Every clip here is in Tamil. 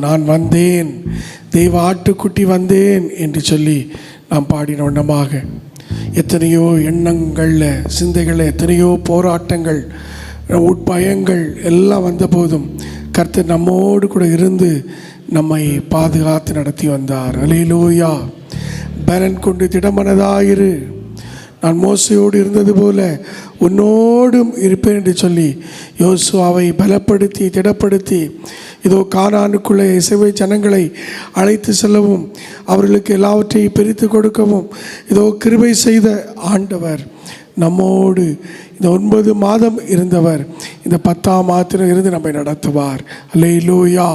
நான் வந்தேன், தெய்வ ஆட்டுக்குட்டி வந்தேன் என்று சொல்லி நாம் பாடின வண்ணமாக எத்தனையோ எண்ணங்களில் சிந்தைகளில் எத்தனையோ போராட்டங்கள் உட்பயங்கள் எல்லாம் வந்த போதும் கர்த்தர் நம்மோடு கூட இருந்து நம்மை பாதுகாத்து நடத்தி வந்தார். அல்லேலூயா. பலன் கொண்டு திடமனதாயிரு, நான் மோசையோடு இருந்தது போல உன்னோடும் இருப்பேன் என்று சொல்லி யோசுவாவை பலப்படுத்தி திடப்படுத்தி இதோ கானானுக்குள்ளே இசைவை ஜனங்களை அழைத்து செல்லவும் அவர்களுக்கு எல்லாவற்றையும் பிரித்து கொடுக்கவும் இதோ கிருபை செய்த ஆண்டவர் நம்மோடு இந்த 9 மாதம் இருந்தவர் இந்த 10ஆம் மாதத்தில் இருந்து நம்மை நடத்துவார். அல்லேலூயா.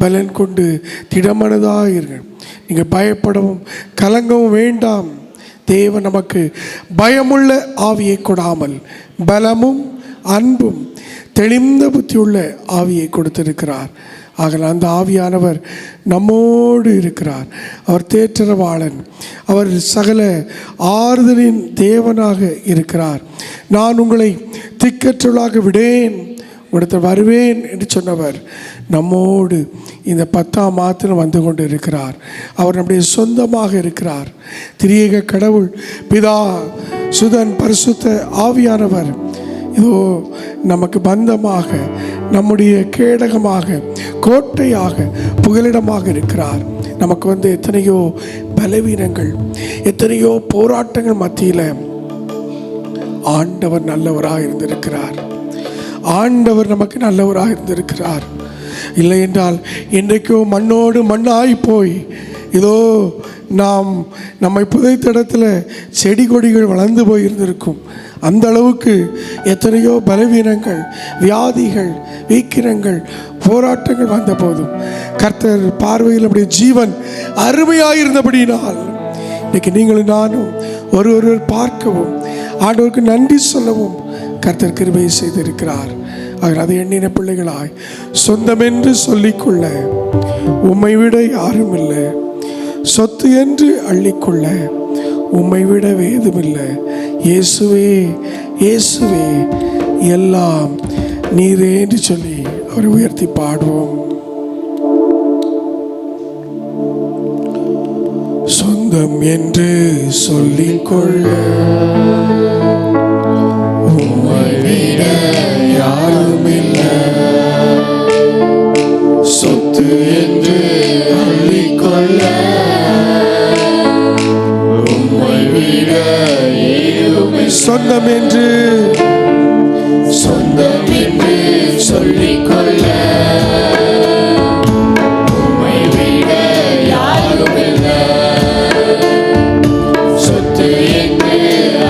பலன் கொண்டு திடமனதாயிருங்கள், நீங்கள் பயப்படவும் கலங்கவும் வேண்டாம். தேவன் நமக்கு பயமுள்ள ஆவியை கொடாமல் பலமும் அன்பும் தெளிந்த புத்தியுள்ள ஆவியை கொடுத்திருக்கிறார். ஆகலாம் அந்த ஆவியானவர் நம்மோடு இருக்கிறார். அவர் தேற்றரவாளன், அவர் சகல ஆறுதலின் தேவனாக இருக்கிறார். நான் உங்களை திக்கற்றவளாக விடேன், உங்களிடத்தில் வருவேன் என்று சொன்னவர் நம்மோடு இந்த 10ஆம் மாதத்தில் வந்து கொண்டு இருக்கிறார். அவர் நம்முடைய சொந்தமாக இருக்கிறார். திரியேக கடவுள் பிதா சுதன் பரிசுத்த ஆவியானவர் இதோ நமக்கு பந்தமாக, நம்முடைய கேடகமாக, கோட்டையாக, புகலிடமாக இருக்கிறார். நமக்கு வந்து எத்தனையோ பலவீனங்கள், எத்தனையோ போராட்டங்கள் மத்தியில் ஆண்டவர் நல்லவராக இருந்திருக்கிறார். ஆண்டவர் நமக்கு நல்லவராக இருந்திருக்கிறார். இல்லை என்றால் இன்றைக்கோ மண்ணோடு மண்ணாய் போய் இதோ நாம் நம்மை புதைத்த இடத்துல செடி கொடிகள் வளர்ந்து போய் இருந்திருக்கும். அந்த அளவுக்கு எத்தனையோ பலவீனங்கள், வியாதிகள், வீக்கிரங்கள், போராட்டங்கள் வந்த போதும் கர்த்தர் பார்வையில் நம்முடைய ஜீவன் அருமையாயிருந்தபடியினால் இன்றைக்கு நீங்களும் நானும் ஒருவர் பார்க்கவும் ஆண்டவருக்கு நன்றி சொல்லவும் கர்த்தர் கிருபை செய்திருக்கிறார். அதை எண்ணின பிள்ளைகளாய் சொந்தம் என்று சொல்லிக்கொள்ள உம்மை விட யாரும் இல்லை, சொத்து என்று அள்ளிக்கொள்ள உம்மை விட வேதுமில்லை. இயேசுவே இயேசுவே எல்லாம் நீரே என்று சொல்லி அவரை உயர்த்தி பாடுவோம். சொந்தம் என்று சொல்லிக்கொள்ள உம்மை விட யாரும் இல்லை, சொத்து என்று அள்ளிக்கொள்ள உம்மை விட ஏதுமே. சொந்தம் என்று சொல்லிக்கொள்ள உம்மை விட யாரும் இல்லை, சொத்து என்று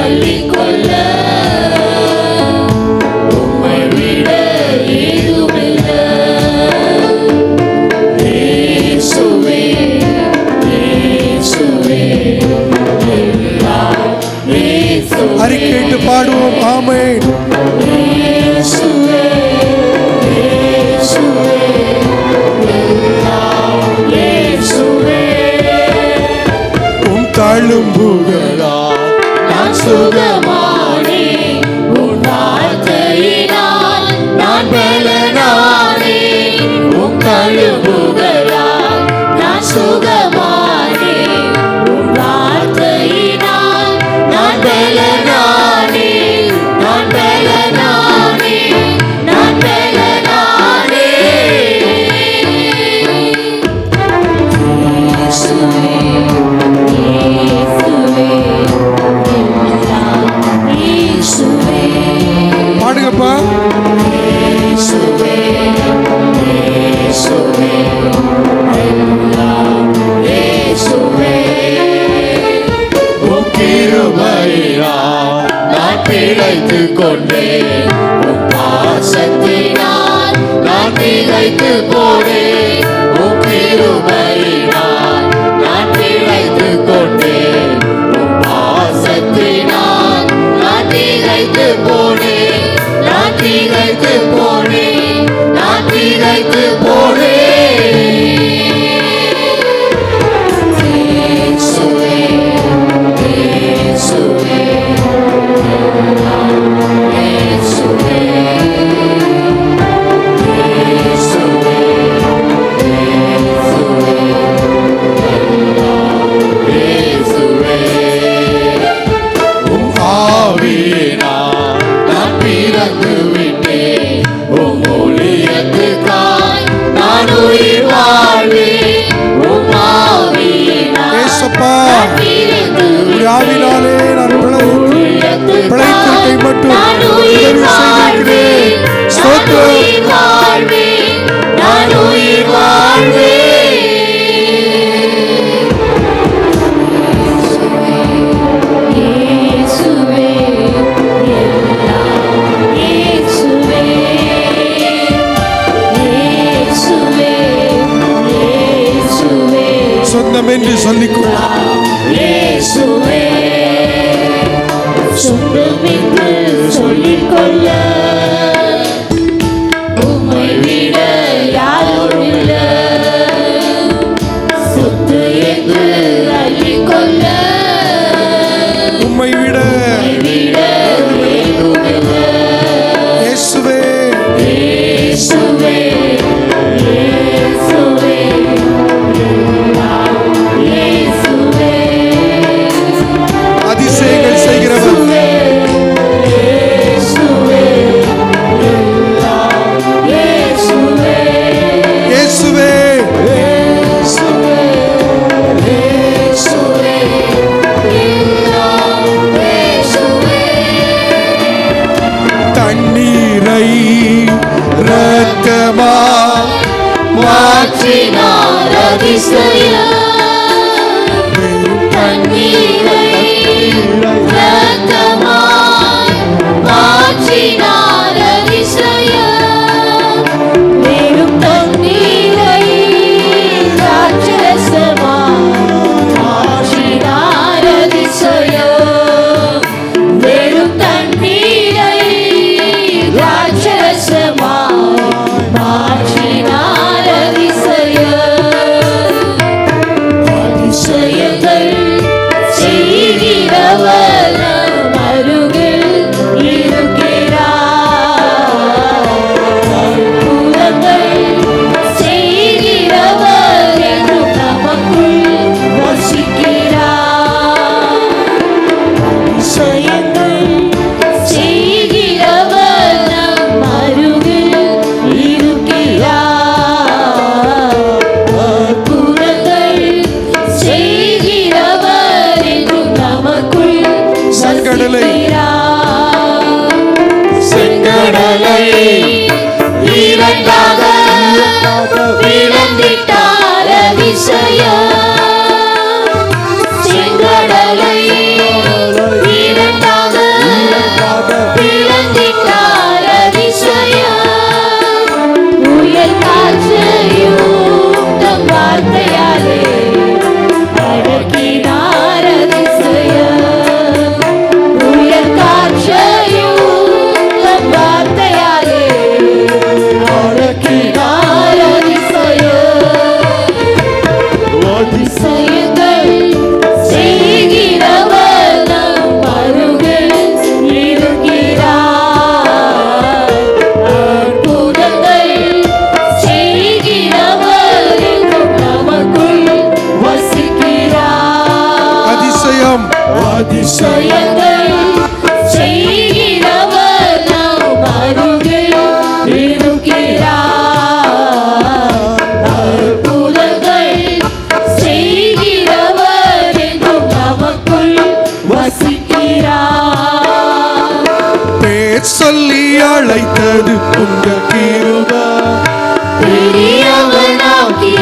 அள்ளிக்கொள்ள உம்மை விட ஏதுமில்லை. இயேசுவே இயேசுவே எல்லாம் இயேசுவே. அறிக்கையிட்டு பாடுவோம். ஆமென். இயேசுவே இயேசுவே எல்லாம் இயேசுவே. உம் தழும்புகளால் நான் சுகமானேன், உம் வார்த்தையினால் நான் பலனானேன். உம் தழும்புகளால் நான் சுகமானேன், உம் வார்த்தையினால் நான் பலனானேன். நான் பலனானேன், நான் பலனானேன். இயேசுவே இயேசுவே எல்லாம் உயிர் வாழ்வே. சொந்தம் என்று சொல்லிக்கொள்ளலாம். இயேசுவே சொந்தம் என்று சொல்லிக்கொள்ள உம்மை விட யாரும் இல்லை. சொத்து என்று அள்ளிக்கொள்ள உம்மை விட இயேசுவே இயேசுவே அதிசயங்கள் செய்கிறவர். தண்ணீரை இரத்தமா மாற்றினார் அதிசயம். தண்ணீரை இரத்தமாய் மாற்றினார் அதிசயம். வெறும் தண்ணீரை ராட்சசமாய் மாற்றினார் அதிசயம். வெறும் தண்ணீரை ராட்சசமாய் மாற்றினார் அதிசயம். அதிசயங்கள் செய்கிறவர் நம் அருகில் இருக்கிறார். அற்புதங்கள் செய்கிறவர் என்றும் நமக்குள் வசிக்கிறார். அதிசயங்கள் செய்கிறவர் நம் அருகில் இருக்கிறார். அற்புதங்கள் செய்கிறவர் என்றும் நமக்குள் வசிக்கிறார். செங்கடலை இரண்டாக பிளந்திட்டார் அதிசயம். செங்கடலை இரண்டாக பிளந்திட்டார் அதிசயம். புயல் காற்றையும் தம் வார்த்தையாலே அடக்கினார் அதிசயம். புயல் காற்றையும் தம் வார்த்தையாலே அடக்கினார் அதிசயம். அதிசயங்கள் செய்கிறவர் நம் அருகில் இருக்கிறார். அற்புதங்கள் செய்கிறவர் என்றும் நமக்குள் வசிக்கிறார். அதிசயம் அதிசயங்கள் செய்கிறவர் நம் அருகில் இருக்கிறார். அற்புதங்கள் செய்கிறவர் என்றும் நமக்குள் வசிக்கிறார். பேர் சொல்லி அழைத்தது உங்க கிருபை. பெரியவனாக்கியது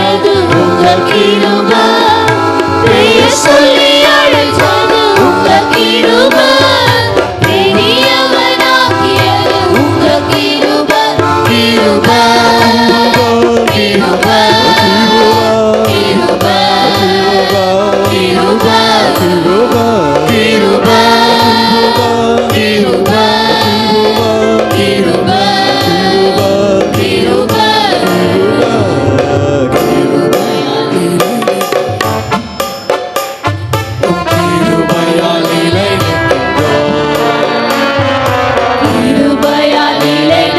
உங்க கிருபை. பெயர் சொல்லி அழைத்தது உங்க கிருபை. பெரியவனாக்கியது உங்க கிருபை. கிருபை கிருபை கிருபை கிருபை கிருபை கிருபை கிருபை கிருபை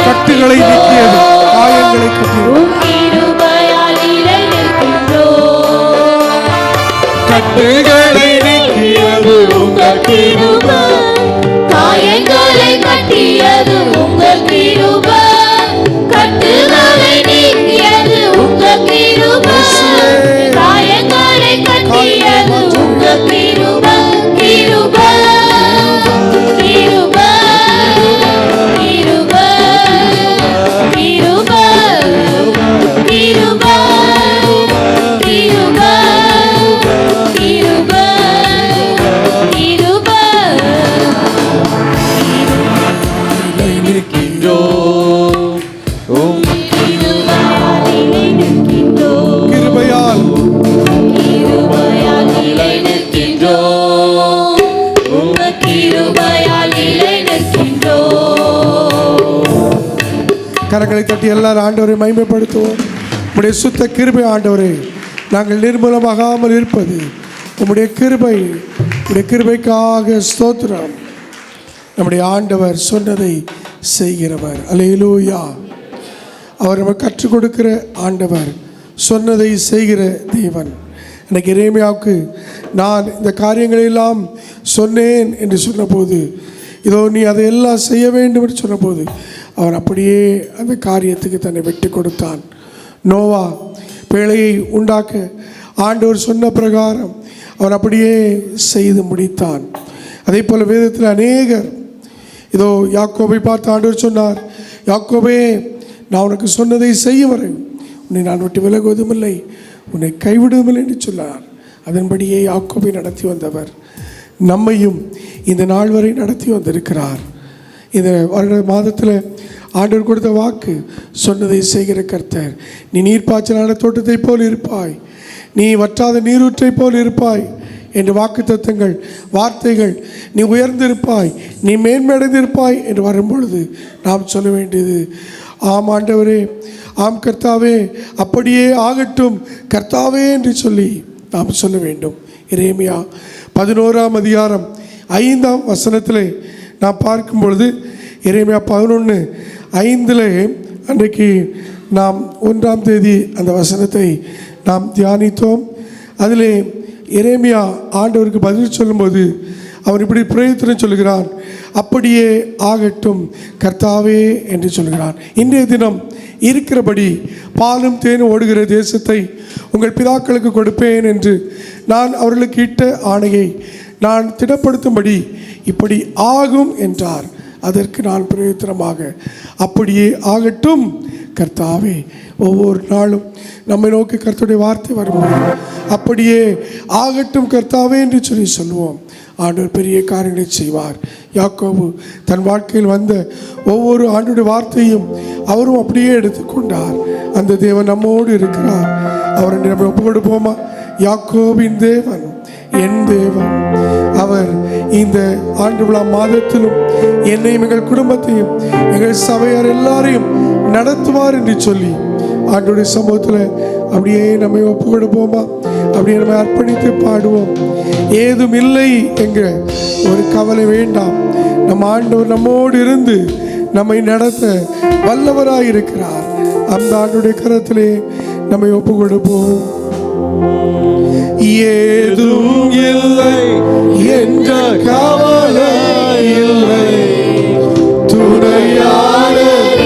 கட்டுகளை நீக்கியது, காயங்களை கட்டுகளை நீக்கியது உங்க கிருபை. காயங்களை கட்டியது உங்க கிருபை. கட்டுகளை நீக்கியது உங்க கிருபை. காயங்களை கட்டியது உங்க கிருபை. கிருபை கிருபை கிருபை கிருபை கிருபை கரங்களை தட்டி எல்லாரும் ஆண்டவரை மகிமைப்படுத்துவோம். உம்முடைய சுத்த கிருபை ஆண்டவரே, நாங்கள் நிர்மூலமாகாமல் இருப்பது உம்முடைய கிருபை. உம்முடைய கிருபைக்காக ஸ்தோத்திரம். நம்முடைய ஆண்டவர் சொன்னதை செய்கிறவர். அல்லேலூயா. அவர் நமக்கு கற்றுக் கொடுக்கிற ஆண்டவர், சொன்னதை செய்கிற தேவன். எனக்கு எரேமியாவுக்கு நான் இந்த காரியங்களெல்லாம் சொன்னேன் என்று சொன்னபோது, இதோ நீ அதையெல்லாம் செய்ய வேண்டும் என்று சொன்னபோது அவர் அப்படியே அந்த காரியத்துக்கு தன்னை விட்டு கொடுத்தான். நோவா பேழையை உண்டாக்க ஆண்டவர் சொன்ன பிரகாரம் அவர் அப்படியே செய்து முடித்தான். அதே போல் வேதத்தில் அநேகர், இதோ யாக்கோபை பார்த்து ஆண்டவர் சொன்னார், யாக்கோபே நான் உனக்கு சொன்னதை செய்ய வரை உன்னை நான் விட்டு விலகுவதும் இல்லை, உன்னை கைவிடுவதில்லை என்று சொன்னார். அதன்படியே யாக்கோபை நடத்தி வந்தவர் நம்மையும் இந்த நாள் வரை நடத்தி வந்திருக்கிறார். இந்த வருட மாதத்தில் ஆண்டவர் கொடுத்த வாக்கு, சொன்னதை செய்கிற கர்த்தர். நீ நீர்ப்பாய்ச்சலான தோட்டத்தை போல் இருப்பாய், நீ வற்றாத நீரூற்றை போல் இருப்பாய் என்று வாக்கு தத்தங்கள் வார்த்தைகள், நீ உயர்ந்திருப்பாய், நீ மேன்மையடைந்திருப்பாய் என்று வரும்பொழுது நாம் சொல்ல வேண்டியது, ஆம் ஆண்டவரே, ஆம் கர்த்தாவே, அப்படியே ஆகட்டும் கர்த்தாவே என்று சொல்லி நாம் சொல்ல வேண்டும். எரேமியா 11ஆம் அதிகாரம் 5ஆம் வசனத்தில் நாம் பார்க்கும் பொழுது, எரேமியா 11:5 அன்றைக்கு நாம் 1ஆம் தேதி அந்த வசனத்தை நாம் தியானித்தோம். அதிலே எரேமியா ஆண்டவருக்கு பதில் சொல்லும்போது அவர் இப்படி பிரயத்தனம் சொல்கிறான், அப்படியே ஆகட்டும் கர்த்தாவே என்று சொல்கிறான். இன்றைய தினம் இருக்கிறபடி பாலும் தேனும் ஓடுகிற தேசத்தை உங்கள் பிதாக்களுக்கு கொடுப்பேன் என்று நான் அவர்களுக்கு இட்ட ஆணையை நான் திடப்படுத்தும்படி இப்படி ஆகும் என்றார். அதற்கு நான் பிரயோஜனமாக அப்படியே ஆகட்டும் கர்த்தாவே. ஒவ்வொரு நாளும் நம்மை நோக்கி கர்த்தருடைய வார்த்தை வரும்போது அப்படியே ஆகட்டும் கர்த்தாவே என்று சொல்லி சொல்லுவோம். ஆண்டவர் பெரிய காரியங்களை செய்வார். யாக்கோபு தன் வாழ்க்கையில் வந்த ஒவ்வொரு ஆண்டுடைய வார்த்தையும் அவரும் அப்படியே எடுத்துக்கொண்டார். அந்த தேவன் நம்மோடு இருக்கிறார். அவரை நம்ம ஒப்பு கொடுப்போமா? யாக்கோபின் தேவன் என் தேவன், அவர் இந்த ஆண்டு விழா மாதத்திலும் என்னையும் எங்கள் குடும்பத்தையும் எங்கள் சபையார் எல்லாரையும் நடத்துவார் என்று சொல்லி ஆண்டோடைய சமூகத்தில் அப்படியே நம்ம ஒப்பு கொடுப்போமா? அப்படியே நம்ம அர்ப்பணித்து பாடுவோம். ஏதும் இல்லை என்கிற ஒரு கவலை வேண்டாம். நம்ம ஆண்டவர் நம்மோடு இருந்து நம்மை நடத்த வல்லவராய் இருக்கிறார். அந்த ஆண்டுடைய கரத்திலே நம்மை ஒப்பு கொடுப்போம். ஏதும் இல்லை என்ற கவலை இல்லை, துணையாளர்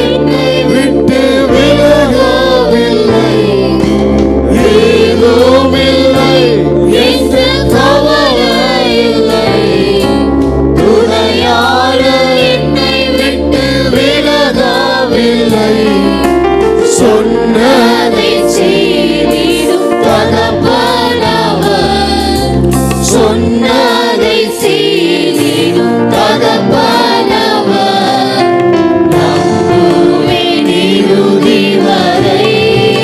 விட்டு விலகவில்லை. ஏதும் இல்லை என்ற கவலை இல்லை, துணையாளர் என்னை விட்டு விலகவில்லை. சொன்னதை செய்திடும் தகப்பனவர், சொன்னதை செய்திடும் தகப்பனவர், நம்புவேன் இறுதி வரை.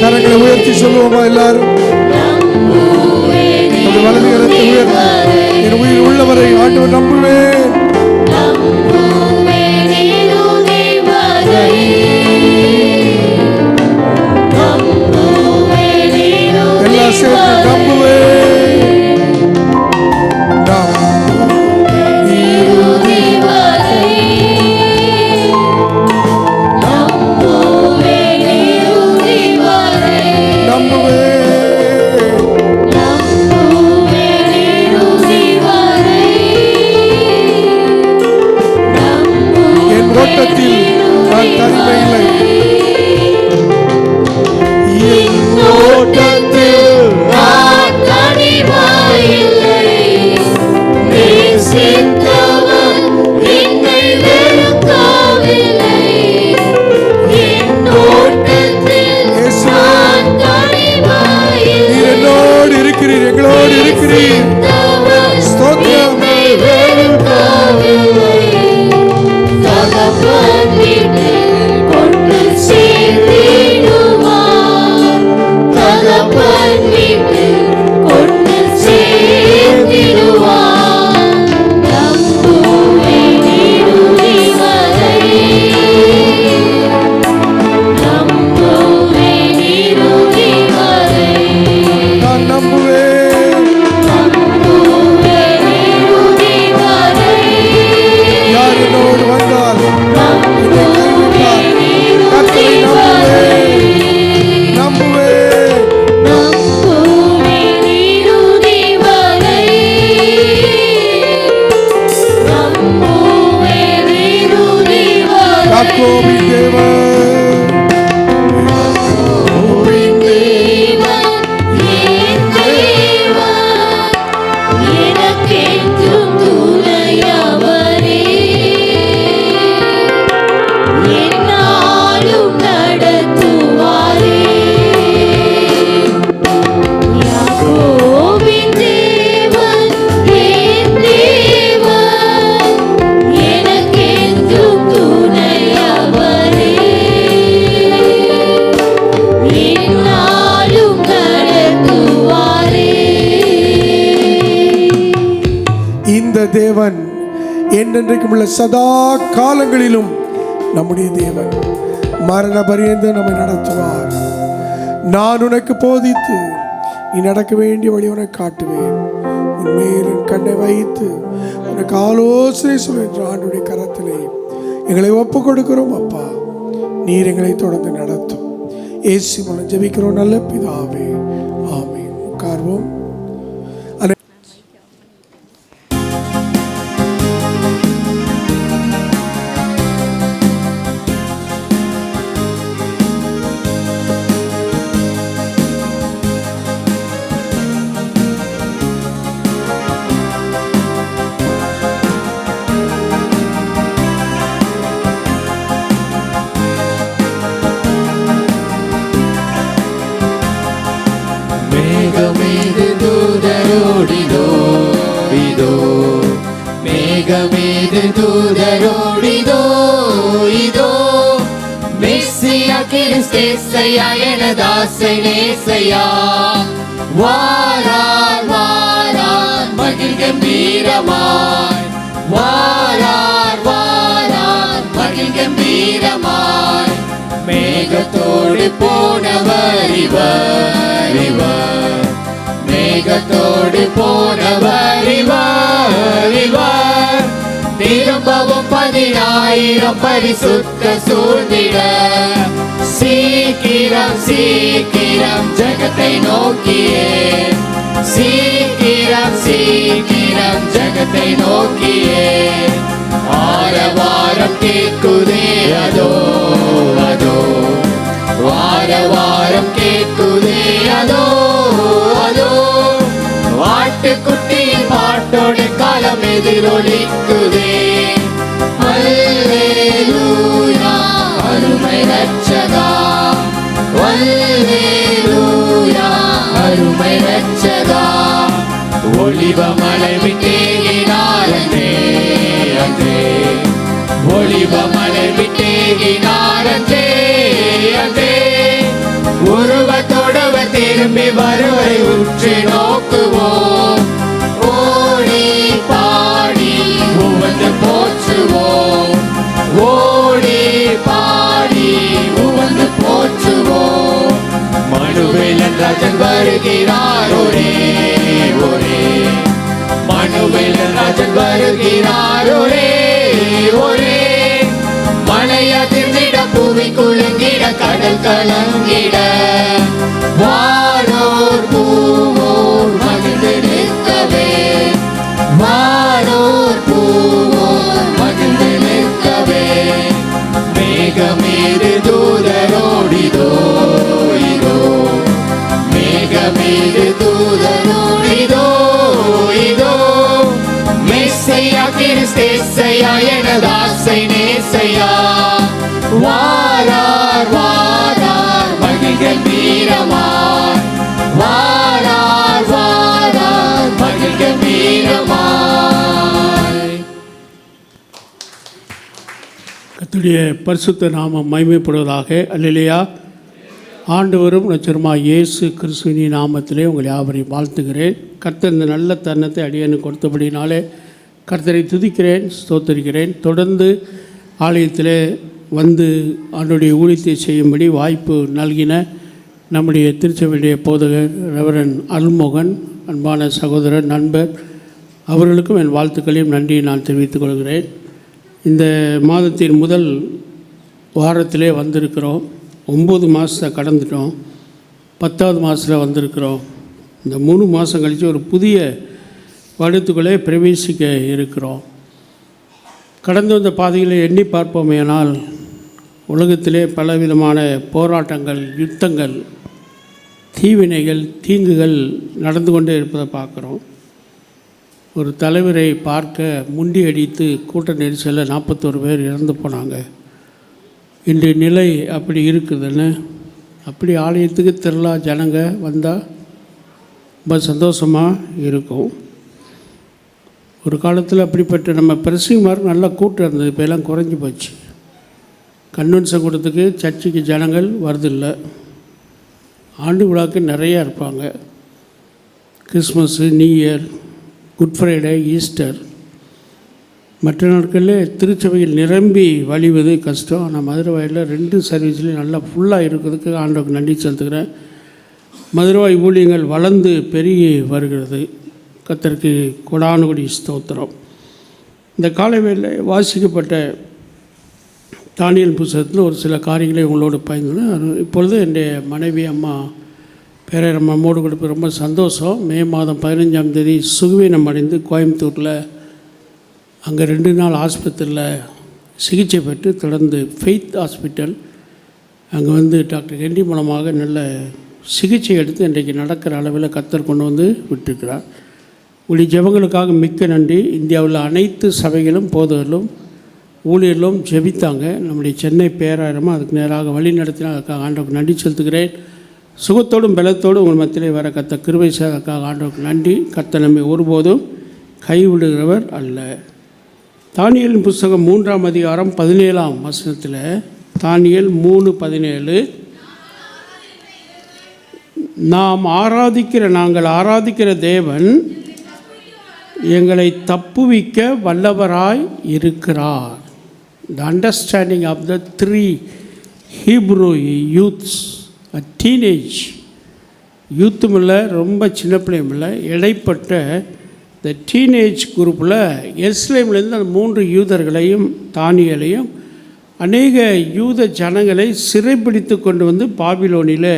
கரங்களை உயர்த்தி சொல்லுவோமா எல்லாரும்? நம்புவேன் வலது கரத்தை உயர்த்தி, என் உயிர் உள்ளவரை ஆண்டவர் நம்புவேன், நம்புவேன் இறுதி வரை. எல்லாம் சேர்த்து நம்புவேன், இறுதி வரை. நம்புவேன் இறுதி வரை. நம்புவேன், நம்புவேன் இறுதி வரை. இந்த தேவன் என்றென்றைக்கும் உள்ள சதா காலங்களிலும் நம்முடைய தேவன். மரண பரியந்தம் நம்மை நடத்துவார். நான் உனக்கு போதித்து நீ நடக்க வேண்டிய வழி உனக்கு காட்டுவேன். உன்மேல் என் கண்ணை வைத்து உனக்கு ஆலோசனை சொல்கின்ற ஆண்டுடைய கரத்திலே எங்களை ஒப்பு கொடுக்கிறோம். அப்பா, நீர் எங்களை தொடர்ந்து நடத்தும். இயேசு மூலம் ஜெபிக்கிறோம் நல்ல பிதாவே, ஆமென். உட்கார்வோம். மேகமீது தூதரோடிதோ இதோ, மேகமீது தூதரோடிதோ இதோ, மெஸ்ஸியா கிறிஸ்தேசையா எனதாசை நேசையா, வாரார் வாரார் மகிழ் கம்பீரமாய், வாரார் வாரார் மகிழ் கம்பீரமாய், மேகத்தோடு போனவர் இவர் இவர், மேகத்தோடு போனவர் இவர் இவர், திரும்பவும் 10,000 பரிசுத்த சூழ்ந்திட, சீக்கிரம் சீக்கிரம் ஜகத்தை நோக்கியே, சீக்கிரம் சீக்கிரம் ஜகத்தை நோக்கியே, ஆரவாரம் கேட்குதே அதோ அதோ, வாரவாரம் கேட்குதே அதோ அதோ, ஆட்டுக்குட்டியின் பாட்டோடு காலம் எதிரொலிக்குதே, அல்லேலூயா அருமை ரட்சகா, அல்லேலூயா அருமை ரட்சகா, ஒளிவமலை விட்டேகினார் அன்றே அன்றே, ஒளிவமலை விட்டேகினார் அன்றே அன்றே, உருவத்தோடவர் திரும்பி வருவரை உற்று நோக்குவோம், ஓடி பாடி உவந்து போற்றுவோம், ஓடி பாடி உவந்து போற்றுவோம், மனுவேலன் ராஜன் வருகிறார் ஒரே ஒரே, மனுவேலன் ராஜன் வருகிறார் ஒரே ஒரே, மலையதிர்ந்திட பூமி குலுங்கிட கடல் கலங்கிட, வானோர் பூவோர் மகிழ்ந்து நிற்கவே, வானோர் பூவோர் மகிழ்ந்து நிற்கவே, மேகமீது தூதரோடிதோ இதோ, மேகமீது தூதரோடிதோ இதோ, மெஸ்ஸையா கிறிஸ்தேசையா எனதாசை நேசையா, வாரார் வாரார் மகிழ் கம்பீரமாய், வாரார் வாரார் மகிழ் கம்பீரமாய். கர்த்தருடைய பரிசுத்த நாமம் மகிமைப்படுவதாக. அல்லேலூயா. ஆண்டவரும் இரட்சகருமாகிய இயேசு கிறிஸ்துவின் நாமத்திலே உங்களை யாவரையும் வாழ்த்துகிறேன். கர்த்தர் இந்த நல்ல தருணத்தை அடியேனுக்கு கொடுத்தபடினாலே கர்த்தரை துதிக்கிறேன், ஸ்தோத்தரிக்கிறேன். தொடர்ந்து ஆலயத்திலே வந்து ஆண்டுடைய ஊழியத்தை செய்யும்படி வாய்ப்பு நல்கின நம்முடைய திருச்சபையுடைய போதகர் ரெவரன் அருள்மோகன், அன்பான சகோதரர் நண்பர், அவர்களுக்கும் என் வாழ்த்துக்களையும் நன்றியை நான் தெரிவித்துக் கொள்கிறேன். இந்த மாதத்தின் முதல் வாரத்திலே வந்திருக்கிறோம். 9 மாதத்தை கடந்துட்டோம். 10வது மாதத்தில் வந்திருக்கிறோம். இந்த 3 மாதம் கழித்து ஒரு புதிய வருடத்துக்குள்ளே பிரவேசிக்க இருக்கிறோம். கடந்து வந்த பாதைகளை எண்ணி பார்ப்போமேனால் உலகத்திலே பலவிதமான போராட்டங்கள், யுத்தங்கள், தீவினைகள், தீங்குகள் நடந்து கொண்டே இருப்பதை பார்க்குறோம். ஒரு தலைவரை பார்க்க முண்டி அடித்து கூட்ட நெரிசலில் 41 பேர் இறந்து போனாங்க. இன்றைய நிலை அப்படி இருக்குதுன்னு, அப்படி ஆலயத்துக்கு திரளா ஜனங்க வந்தால் ரொம்ப சந்தோஷமாக இருக்கும். ஒரு காலத்தில் அப்படிப்பட்ட நம்ம பிரசிமார் நல்லா கூட்டம் இருந்தது, இப்போ எல்லாம் குறைஞ்சி போச்சு. கன்வென்ஷன் கூட்டத்துக்கு சர்ச்சுக்கு ஜனங்கள் வருதில்லை. ஆண்டு விழாக்கு நிறையா இருப்பாங்க. Christmas, new year, good Friday, Easter, மற்ற நாட்களில் திருச்சபையில் நிரம்பி வழிவது கஷ்டம். ஆனால் மதுரவாயில் 2 சர்வீஸ்லேயும் நல்லா ஃபுல்லாக இருக்கிறதுக்கு ஆண்டவருக்கு நன்றி செலுத்துகிறேன். மதுரவாய் ஊழியங்கள் வளர்ந்து பெருகி வருகிறது. கர்த்தருக்கு கொடானுகொடி ஸ்தோத்திரம். இந்த காலைவேளை வாசிக்கப்பட்ட தானியேல் புத்தகத்தில் ஒரு சில காரியங்களை உங்களோடு பகிர்ந்து இப்பொழுது என்னுடைய மனைவி அம்மா பேரர் அம்மோடு கொடுப்பது ரொம்ப சந்தோஷம். மே மாதம் 15ஆம் தேதி சுகவீனம் அடைந்து கோயம்புத்தூரில் அங்கே 2 நாள் ஆஸ்பத்திரியில் சிகிச்சை பெற்று தொடர்ந்து ஃபெய்த் ஹாஸ்பிட்டல் அங்கே வந்து டாக்டர் ஹென்றி மூலமாக நல்ல சிகிச்சை எடுத்து இன்றைக்கு நடக்கிற அளவில் கர்த்தர் கொண்டு வந்து விட்டுருக்கிறார். உடைய ஜெபங்களுக்காக மிக்க நன்றி. இந்தியாவில் அனைத்து சபைகளும் போதவர்களும் ஊழியர்களும் ஜெபித்தாங்க. நம்முடைய சென்னை பேராயிரமும் அதுக்கு நேராக வழி நடத்தினா அதுக்காக ஆண்டவருக்கு நன்றி செலுத்துகிறேன். சுகத்தோடும் பலத்தோடும் உங்கள் மத்தியிலே வர கர்த்தர் கிருபை செய்ததற்காக ஆண்டவருக்கு நன்றி. கர்த்தர் நம்மை ஒருபோதும் கைவிடுகிறவர் அல்ல. தானியேலின் புத்தகம் 3ஆம் அதிகாரம் 17ஆம் வசனத்தில் தானியேல் 3:17 நாங்கள் ஆராதிக்கிற தேவன் எங்களை தப்புவிக்க வல்லவராய் இருக்கிறார். The understanding of the 3 Hebrew youths, a teenage யூத்தும் இல்லை ரொம்ப சின்ன பிள்ளையும் இல்லை, இடைப்பட்ட இந்த டீனேஜ் குரூப்பில் எருசலேமிலிருந்து அந்த 3 யூதர்களையும் தானியேலையும் அநேக யூத ஜனங்களை சிறைப்பிடித்து கொண்டு வந்து பாபிலோனில்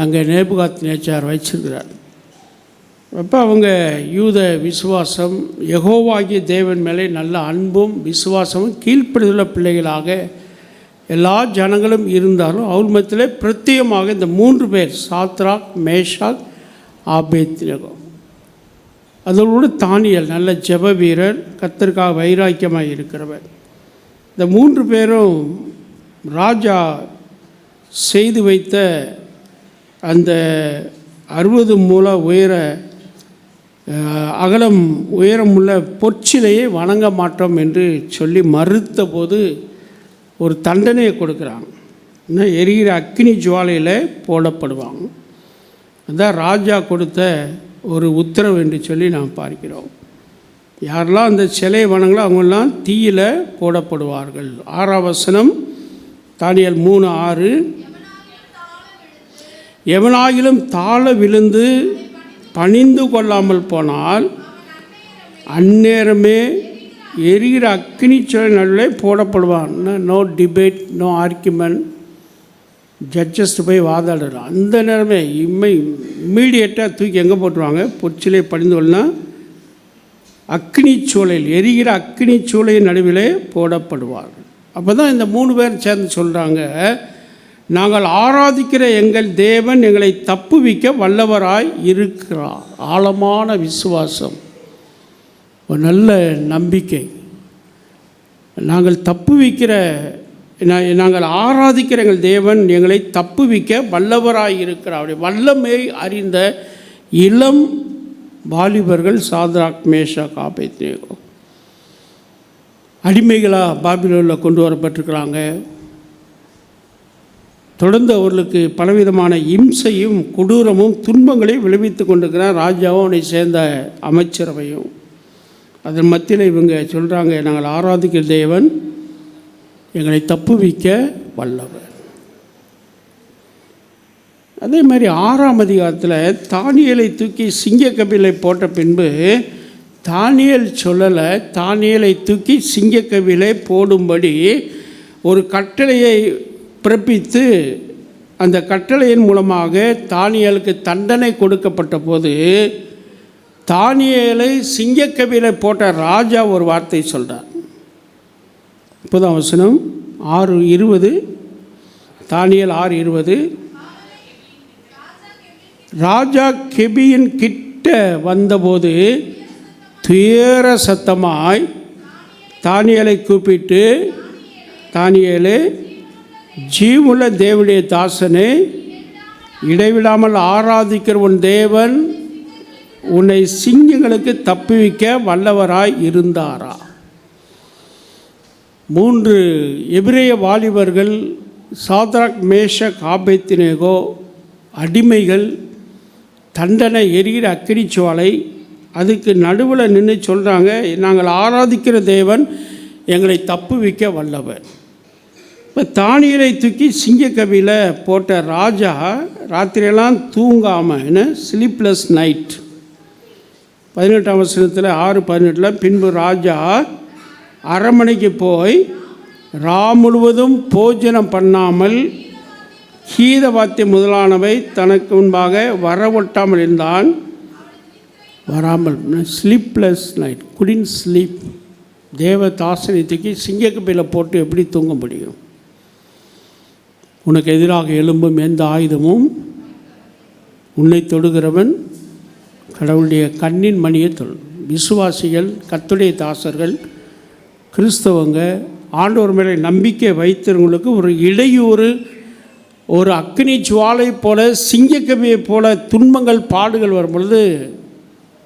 அங்கே நேபுகாத்நேச்சார் வச்சிருக்கிறார். அப்போ அவங்க யூத விசுவாசம் யெகோவாகிய தேவன் மேலே நல்ல அன்பும் விசுவாசமும் கீழ்ப்படியுள்ள பிள்ளைகளாக எல்லா ஜனங்களும் இருந்தாலும் அவர் மத்தியிலே பிரத்யேகமாக இந்த 3 பேர் சாத்ராக், மேஷாக், ஆபேத்நேகோ, அதோடு தானியேல் நல்ல ஜெப வீரர், கர்த்தருக்காக வைராக்கியமாக இருக்கிறவர். இந்த 3 பேரும் ராஜா செய்து வைத்த அந்த 60 மூல அகலம் உயரமுள்ள பொற்சிலையை வணங்க மாட்டோம் என்று சொல்லி மறுத்த போது ஒரு தண்டனையை கொடுக்குறாங்க. இன்னும் எரிகிற அக்கினி ஜுவாலையில் போடப்படுவாங்க. அதுதான் ராஜா கொடுத்த ஒரு உத்தரவு என்று சொல்லி நாம் பார்க்கிறோம். யாரெல்லாம் அந்த சிலையை வணங்களோ அவங்கெல்லாம் தீயில் போடப்படுவார்கள். 6ஆம் வசனம் தானியேல் 3:6 எவனாகிலும் தாழ விழுந்து பணிந்து கொள்ளாமல் போனால் அந்நேரமே எரிகிற அக்கினி சுழை நடுவில் போடப்படுவான். No debate, no argument, judges போய் வாதாடுறான். அந்த நேரமே இம்மீடியட்டாக தூக்கி எங்கே போட்டுருவாங்க? பொற்சிலை பணிந்து கொள்ளனா அக்னி சூளையில், எரிகிற அக்னி சூளையின் நடுவிலே போடப்படுவார்கள். அப்போ தான் இந்த 3 பேர் சேர்ந்து சொல்கிறாங்க, நாங்கள் ஆராதிக்கிற எங்கள் தேவன் எங்களை தப்புவிக்க வல்லவராய் இருக்கிறார். ஆழமான விசுவாசம், ஒரு நல்ல நம்பிக்கை. நாங்கள் ஆராதிக்கிற எங்கள் தேவன் எங்களை தப்புவிக்க வல்லவராய் இருக்கிறார். அவருடைய வல்லமை அறிந்த இளம் வாலிபர்கள் சாத்ராக், மேஷாக், ஆபேத்நேகோ அடிமைகளாக பாபிலோனில் கொண்டு வரப்பட்டிருக்கிறாங்க. தொடர்ந்து அவர்களுக்கு பலவிதமான இம்சையும் கொடூரமும் துன்பங்களையும் விளைவித்து கொண்டிருக்கிறார் ராஜாவும் அவனை சேர்ந்த அமைச்சரவையும். அதன் மத்தியில் இவங்க சொல்கிறாங்க, நாங்கள் ஆராதிக்கிற தேவன் எங்களை தப்புவிக்க வல்லவர். அதே மாதிரி 6ஆம் அதிகாரத்தில் தானியேலை தூக்கி சிங்கக்கபிலை போட்ட பின்பு தானியேல் சொல்லலை, தானியேலை தூக்கி சிங்கக்கபிலை போடும்படி ஒரு கட்டளையை பிறப்பித்து அந்த கட்டளையின் மூலமாக தானியேலுக்கு தண்டனை கொடுக்கப்பட்ட போது தானியேலை சிங்கக்கபிலை போட்ட ராஜா ஒரு வார்த்தை சொல்கிறார். 30ஆம் வசனம் 6:20 தானியேல் 6:20 ராஜா கெபியின் கிட்ட வந்தபோது துயர சத்தமாய் தானியேலை கூப்பிட்டு, தானியேலே, ஜீவனுள்ள தேவனுடைய தாசனே, இடைவிடாமல் ஆராதிக்கிற உன் தேவன் உன்னை சிங்கங்களுக்கு தப்புவிக்க வல்லவராய் இருந்தாரா? 3 எபிரேய வாலிபர்கள் சாத்ராக், மேஷாக், ஆபேத்நேகோ அடிமைகள், தண்டனை எரிகிற அக்கினி ஜுவாலை, அதுக்கு நடுவில் நின்று சொல்கிறாங்க, நாங்கள் ஆராதிக்கிற தேவன் எங்களை தப்புவிக்க வல்லவர். இப்போ தானியேலை தூக்கி சிங்கக்கவியில் போட்ட ராஜா ராத்திரியெல்லாம் தூங்காமல், என்ன ஸ்லீப்லெஸ் நைட், 18ஆம் வசனத்தில் 6:18, பின்பு ராஜா அரண்மனைக்கு போய் முழுவதும் போஜனம் பண்ணாமல் கீத வாத்தியம் முதலானவை தனக்கு முன்பாக வரவொட்டாமல் இருந்தான். வராமல், ஸ்லீப்லெஸ் நைட், குடின் ஸ்லீப். தேவ தாசனத்துக்கு சிங்கக்கபியில் போட்டு எப்படி தூங்க முடியும்? உனக்கு எதிராக எழும்பும் எந்த ஆயுதமும் உன்னை தொடுகிறவன் கடவுளுடைய கண்ணின் மணியை தொடும். விசுவாசிகள், கர்த்தருடைய தாசர்கள், கிறிஸ்தவங்க, ஆண்டவர் மேலே நம்பிக்கை வைத்தவங்களுக்கு ஒரு இடையூறு, ஒரு அக்னி ஜுவாலை போல, சிங்கக்கவியை போல துன்பங்கள் பாடுகள் வரும்பொழுது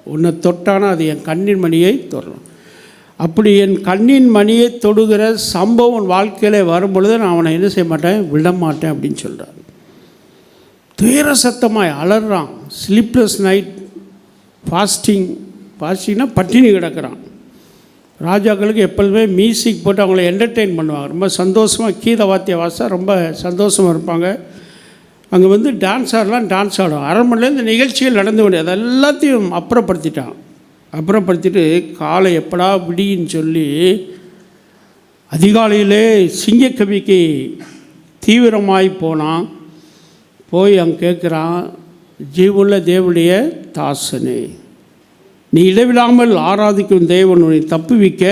உன்னை தொட்டானா அது என் கண்ணின் மணியை தொடரும். அப்படி என் கண்ணின் மணியை தொடுகிற சம்பவம் வாழ்க்கையில் வரும்பொழுது நான் அவனை என்ன செய்ய மாட்டேன், விட மாட்டேன் அப்படின்னு சொல்கிறார். துயர சத்தமாய் அலறான். ஸ்லீப்லெஸ் நைட், ஃபாஸ்டிங்னா பட்டினி கிடக்கிறான். ராஜாக்களுக்கு எப்பொழுதுமே மியூசிக் போட்டு அவங்கள என்டர்டெயின் பண்ணுவாங்க. ரொம்ப சந்தோஷமாக கீத வாத்திய வாசா ரொம்ப சந்தோஷமாக இருப்பாங்க. அங்கே வந்து டான்ஸ் ஆடும். அரண்மனையில் இந்த நிகழ்ச்சிகள் நடந்து கொண்டு அது எல்லாத்தையும் அப்புறப்படுத்திட்டு காலை எப்படா விடின்னு சொல்லி அதிகாலையிலே சிங்கக்கவிக்கு தீவிரமாய் போய் அங்கே கேட்குறான், ஜீவுள்ள தேவனுடைய தாசனே, நீ இடைவிடாமல் ஆராதிக்கும் தேவன் உன்னை தப்புவிக்க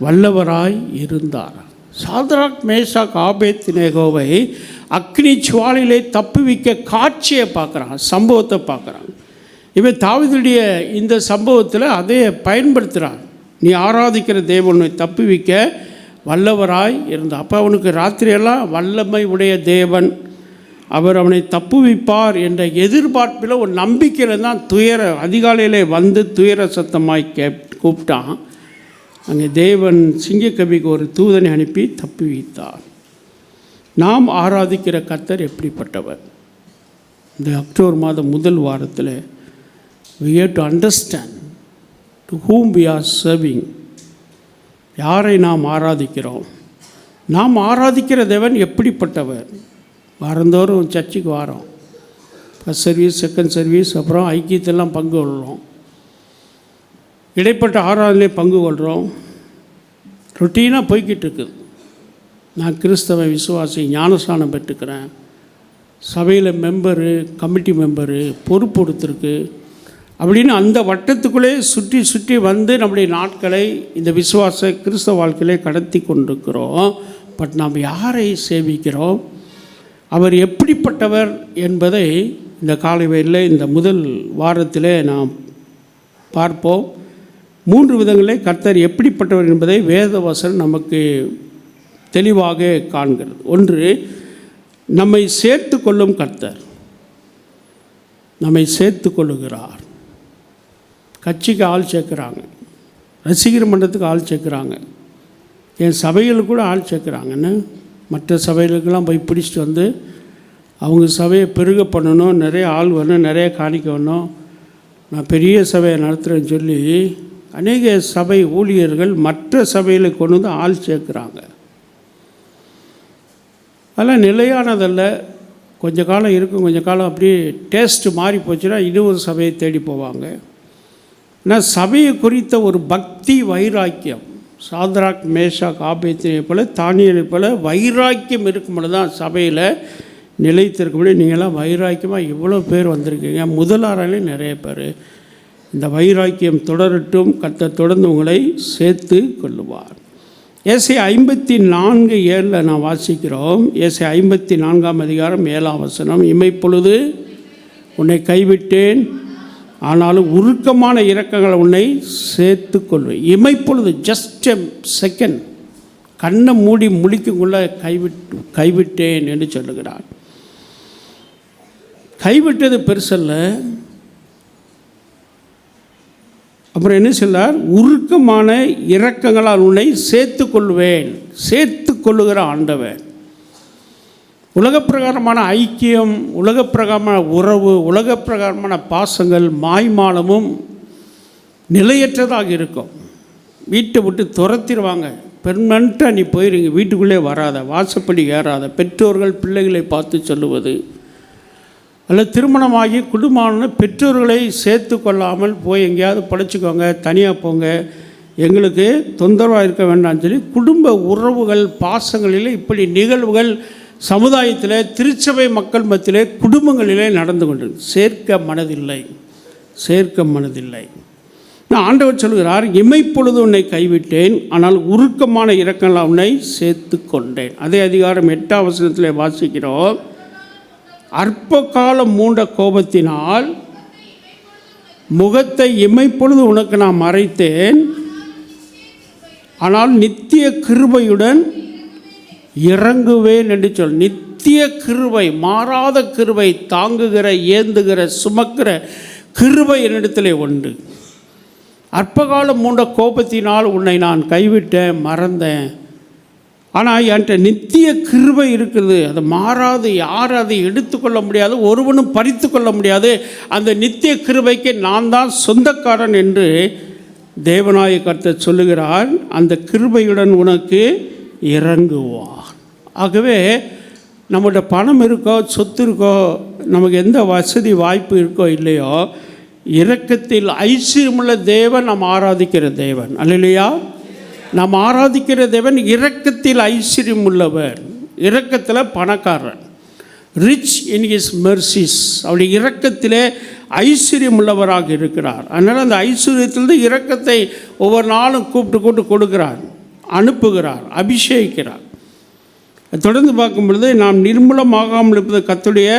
வல்லவராய் இருந்தார். சாத்ராக், மேஷாக், ஆபேத்நேகோவை அக்னி ஜுவாலையிலே தப்புவிக்க காட்சியை பார்க்குறான், சம்பவத்தை பார்க்குறான். இவன் தாவீதுடைய இந்த சம்பவத்தில் அதை பயன்படுத்துகிறான். நீ ஆராதிக்கிற தேவன் உன்னை தப்புவிக்க வல்லவராய் இருந்தார். அப்போ அவனுக்கு ராத்திரியெல்லாம் வல்லமை உடைய தேவன், அவர் அவனை தப்புவிப்பார் என்ற எதிர்பார்ப்பில் ஒரு நம்பிக்கையில் தான் அதிகாலையிலே வந்து துயர சத்தமாய் கூப்பிட்டான். அங்கே தேவன் சிங்கக்கவிக்கு ஒரு தூதனை அனுப்பி தப்புவித்தார். நாம் ஆராதிக்கிற கர்த்தர் எப்படிப்பட்டவர்? இந்த அக்டோபர் மாதம் முதல் வாரத்தில் we have to understand to whom we are serving. யாரை நாம் ஆராதிக்கிறோம்? நாம் ஆராதிக்கிற தேவன் எப்படிப்பட்டவர்? வாரந்தோறும் சர்ச்சுக்கு வாரோம், ஃபஸ்ட் சர்வீஸ், செகண்ட் சர்வீஸ், அப்புறம் ஐக்கியத்தெல்லாம் பங்கு கொள்கிறோம், இடைப்பட்ட ஆராதனையிலே பங்கு கொள்கிறோம். ரொட்டீனாக போய்கிட்டு இருக்குது. நான் கிறிஸ்தவ விசுவாசி, ஞானஸ்நானம் பெற்றுக்கிறேன், சபையில் மெம்பரு, கமிட்டி மெம்பரு, பொறுப்பு கொடுத்துருக்கு அப்படின்னு அந்த வட்டத்துக்குள்ளே சுற்றி வந்து நம்முடைய நாட்களை இந்த விசுவாச கிறிஸ்தவ வாழ்க்கையிலே கடத்தி கொண்டிருக்கிறோம். பட் நாம் யாரை சேவிக்கிறோம், அவர் எப்படிப்பட்டவர் என்பதை இந்த காலை வேளையில் இந்த முதல் வாரத்திலே நாம் பார்ப்போம். 3 விதங்களிலே கர்த்தர் எப்படிப்பட்டவர் என்பதை வேதவசனம் நமக்கு தெளிவாக காண்கிறது. ஒன்று, நம்மை சேர்த்து கொள்ளும் கர்த்தர், நம்மை சேர்த்து கொள்ளுகிறார். கட்சிக்கு ஆள் சேர்க்குறாங்க, ரசிகர் மன்றத்துக்கு ஆள் சேர்க்குறாங்க, என் சபைகளுக்கு கூட ஆள் சேர்க்குறாங்கன்னு. மற்ற சபைகளுக்கெல்லாம் போய் பிடிச்சிட்டு வந்து அவங்க சபையை பெருக பண்ணணும், நிறைய ஆள் வரணும், நிறைய காணிக்க வரணும், நான் பெரிய சபையை நடத்துகிறேன்னு சொல்லி அநேக சபை ஊழியர்கள் மற்ற சபையில் கொண்டு வந்து ஆள் சேர்க்குறாங்க. அதெல்லாம் நிலையானதல்ல. கொஞ்ச காலம் இருக்கும், கொஞ்ச காலம் அப்படியே டேஸ்ட்டு மாறி போச்சுன்னா இன்னொரு சபையை தேடி போவாங்க. ஆனால் சபையை குறித்த ஒரு பக்தி வைராக்கியம், சாத்ராக், மேஷாக், ஆபேத்நேகோ போல, தானியேலை போல வைராக்கியம் இருக்கும்போது தான் சபையில் நிலைத்திருக்க முடியும். நீங்களாம் வைராக்கியமாக இவ்வளோ பேர் வந்திருக்கீங்க, முதலாராலே நிறைய பேர். இந்த வைராக்கியம் தொடரட்டும். கர்த்தர் தொடர்ந்து உங்களை சேர்த்து கொள்ளுவார். ஏசாயா 54:7 நான் வாசிக்கிறோம். ஏசாயா 54ஆம் அதிகாரம் 7ஆம் வசனம், இமைப்பொழுது உன்னை கைவிட்டேன், ஆனாலும் உருக்கமான இரக்கங்களை உன்னை சேர்த்து கொள்வேன். இமைப்பொழுது, ஜஸ்ட் எ செகண்ட், கண்ணை மூடி முழிக்குள்ள கைவிட்டேன் என்று சொல்லுகிறார். கைவிட்டது பெருசல்ல. அப்புறம் என்ன சொல்லார்? உருக்கமான இரக்கங்களால் உன்னை சேர்த்து கொள்வேன். சேர்த்து கொள்ளுகிற ஆண்டவன். உலகப்பிரகாரமான ஐக்கியம், உலகப்பிரகாரமான உறவு, உலகப்பிரகாரமான பாசங்கள் மாய்மாலமும் நிலையற்றதாக இருக்கும். வீட்டை விட்டு துரத்திடுவாங்க. பெர்மனண்ட்டாக நீ போயிருங்க, வீட்டுக்குள்ளே வராத, வாசப்படி ஏறாத. பெற்றோர்கள் பிள்ளைகளை பார்த்து சொல்லுவது, அல்ல திருமணமாகி குடும்பமான பெற்றோர்களை சேர்த்து கொள்ளாமல் போய் எங்கேயாவது படைச்சிக்கோங்க, தனியாக போங்க, எங்களுக்கு தொந்தரவாக இருக்க வேண்டாம்னு சொல்லி குடும்ப உறவுகள் பாசங்களில் இப்படி நிகழ்வுகள் சமுதாயத்தில் திருச்சபை மக்கள் மத்தியிலே குடும்பங்களிலே நடந்து கொண்டு சேர்க்க மனதில்லை. நான் ஆண்டவர் சொல்கிறார், இமைப்பொழுது உன்னை கைவிட்டேன், ஆனால் உருக்கமான இரக்கங்கள் உன்னை சேர்த்து கொண்டேன். அதே அதிகாரம் 8ஆம் வசனத்தில் வாசிக்கிறோம். அற்ப காலம் மூண்ட கோபத்தினால் முகத்தை இமைப்பொழுது உனக்கு நான் மறைத்தேன், ஆனால் நித்திய கிருபையுடன் இறங்குவேன் என்று சொல். நித்திய கிருபை, மாறாத கிருபை, தாங்குகிற, ஏந்துகிற, சுமக்கிற கிருபை என்னிடத்திலே உண்டு. அற்பகாலம் மூண்ட கோபத்தினால் உன்னை நான் கைவிட்டேன், மறந்தேன். ஆனால் என்கிட்ட நித்திய கிருபை இருக்குது, அது மாறாது. யாரும் அதை எடுத்துக்கொள்ள முடியாது, ஒருவனும் பறித்து கொள்ள முடியாது. அந்த நித்திய கிருபைக்கு நான் தான் சொந்தக்காரன் என்று தேவனாய கர்த்தர் சொல்லுகிறார். அந்த கிருபையுடன் உனக்கு இறங்குவார். ஆகவே நம்மளோட பணம் இருக்கோ, சொத்து இருக்கோ, நமக்கு எந்த வசதி வாய்ப்பு இருக்கோ இல்லையோ, இரக்கத்தில் ஐஸ்வர்யமுள்ள தேவன் நாம் ஆராதிக்கிற தேவன். அல்லேலூயா. நாம் ஆராதிக்கிற தேவன் இரக்கத்தில் ஐஸ்வர்யம் உள்ளவர், இரக்கத்தில் பணக்காரன். ரிச் இன் ஹிஸ் மெர்சிஸ், அவருடைய இரக்கத்திலே ஐஸ்வர்யம் உள்ளவராக இருக்கிறார். அதனால் அந்த ஐஸ்வர்யத்திலிருந்து இரக்கத்தை ஒவ்வொரு நாளும் கூப்பிட்டு கொடுக்கிறார், அனுப்புகிறார், அபிஷேகிக்கிறார். தொடர்ந்து பார்க்கும் பொழுது, நாம் நிர்மூலமாகாமல் இருப்பது கர்த்தருடைய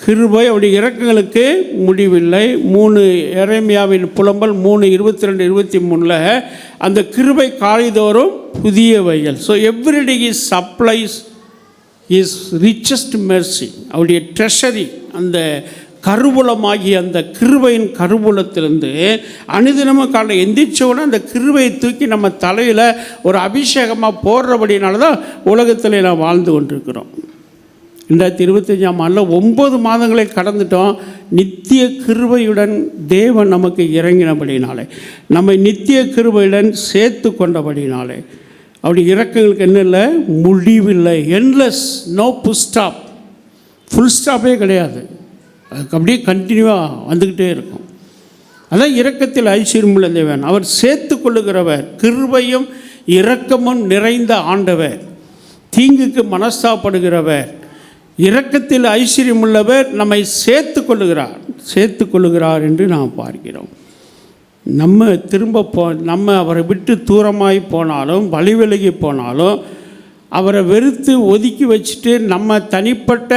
கிருபை, அவருடைய இரக்கங்களுக்கு முடிவில்லை. 3 எரேமியாவின் புலம்பல் 3:22-23 அந்த கிருபை காலைதோறும் புதியவைகள். So every day his supplies his richest mercy. அவருடைய ட்ரெஷரி, அந்த கருவூலமாகிய அந்த கிருபையின் கருவூலத்திலிருந்து அனுதினமும் காலை எந்திரிச்சோன்னா அந்த கிருபையை தூக்கி நம்ம தலையில் ஒரு அபிஷேகமாக போடுறபடினால தான் உலகத்தில் நாம் வாழ்ந்து கொண்டிருக்கிறோம். 2025ஆம் ஆண்டில் 9 மாதங்களை கடந்துட்டோம். நித்திய கிருபையுடன் தேவன் நமக்கு இறங்கினபடினாலே, நம்மை நித்திய கிருபையுடன் சேர்த்து கொண்டபடினாலே, அப்படி இரக்கங்களுக்கு என்ன இல்லை, முடிவில்லை. Endless, no full stop. ஃபுல் ஸ்டாப்பே கிடையாது, அதுக்கு அப்படியே கண்டினியூவாக வந்துக்கிட்டே இருக்கும். அதான் இரக்கத்தில் ஐஸ்வர்யமுள்ள தேவன். அவர் சேர்த்து கொள்ளுகிறவர், கிருபையும் இரக்கமும் நிறைந்த ஆண்டவர், தீங்குக்கு மனஸ்தாபப்படுகிறவர், இரக்கத்தில் ஐஸ்வர்யம் உள்ளவர், நம்மை சேர்த்து கொள்ளுகிறார் என்று நாம் பார்க்கிறோம். நம்ம நம்ம அவரை விட்டு தூரமாய் போனாலும், வழி விலகி போனாலும், அவரை வெறுத்து ஒதுக்கி வச்சுட்டு நம்ம தனிப்பட்ட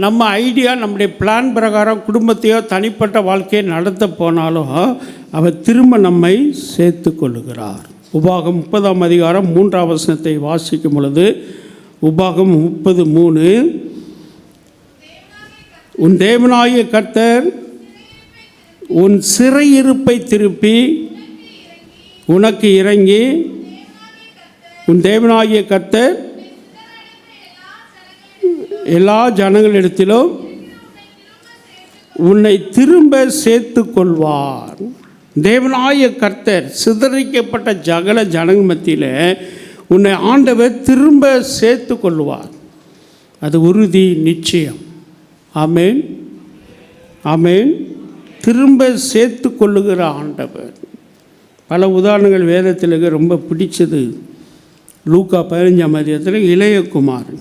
நம்ம ஐடியா, நம்முடைய பிளான் பிரகாரம் குடும்பத்தையோ தனிப்பட்ட வாழ்க்கையை நடத்த போனாலும் அவர் திரும்ப நம்மை சேர்த்து கொள்ளுகிறார். உபாகம் 30ஆம் அதிகாரம் 3ஆம் வசனத்தை வாசிக்கும் பொழுது, உபாகம் 30:3, உன் தேவனாகிய கர்த்தர் உன் சிறையிருப்பை திருப்பி உனக்கு இறங்கி, உன் தேவனாகிய கர்த்தர் எல்லா ஜனங்களிடத்திலும் உன்னை திரும்ப சேர்த்து கொள்வார். தேவனாகிய கர்த்தர் சிதறிக்கப்பட்ட ஜகல ஜனங்கள் மத்தியில் உன்னை ஆண்டவர் திரும்ப சேர்த்து கொள்வார். அது உறுதி, நிச்சயம். ஆமேன், ஆமேன். திரும்ப சேர்த்து கொள்ளுகிற ஆண்டவர். பல உதாரணங்கள் வேதத்தில் ரொம்ப பிடிச்சது. லூக்கா 15ஆம் அதிகாரத்தில் இளையகுமார்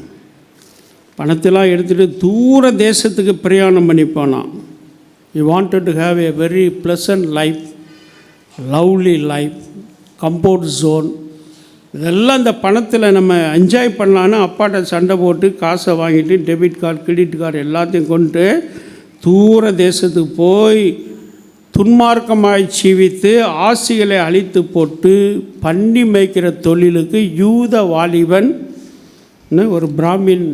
பணத்தெல்லாம் எடுத்துகிட்டு தூர தேசத்துக்கு பிரயாணம் பண்ணி போனான். He wanted to have a very pleasant life, lovely life, comfort zone. இதெல்லாம் இந்த பணத்தில் நம்ம என்ஜாய் பண்ணலான்னு அப்பாட்ட சண்டை போட்டு காசை வாங்கிட்டு டெபிட் கார்டு, கிரெடிட் கார்டு எல்லாத்தையும் கொண்டு தூர தேசத்துக்கு போய் துன்மார்க்கமாய் ஜீவித்து ஆசிகளை அழித்து போட்டு பண்ணி மேய்க்கிற தொழிலுக்கு யூத வாலிபன், ஒரு பிராமின்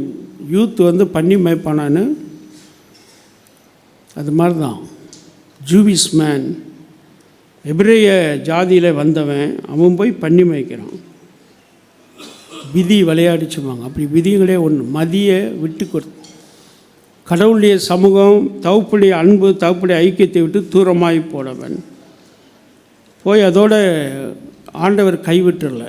யூத் பண்ணி மேய்ப்பானான்னு, அது மாதிரி தான் ஜூவிஷ் மேன், எபிரேய ஜாதியில் வந்தவன், அவன் போய் பண்ணி மேய்க்கிறான். விதி விளையாடிச்சுவாங்க. அப்படி விதிகளே ஒன்று, மதியை விட்டு கொடுத்து கடவுளுடைய சமூகம், தகப்பனுடைய அன்பு, தகப்பனுடைய ஐக்கியத்தை விட்டு தூரமாகி போனவன். போய் அதோட ஆண்டவர் கைவிட்டுறல.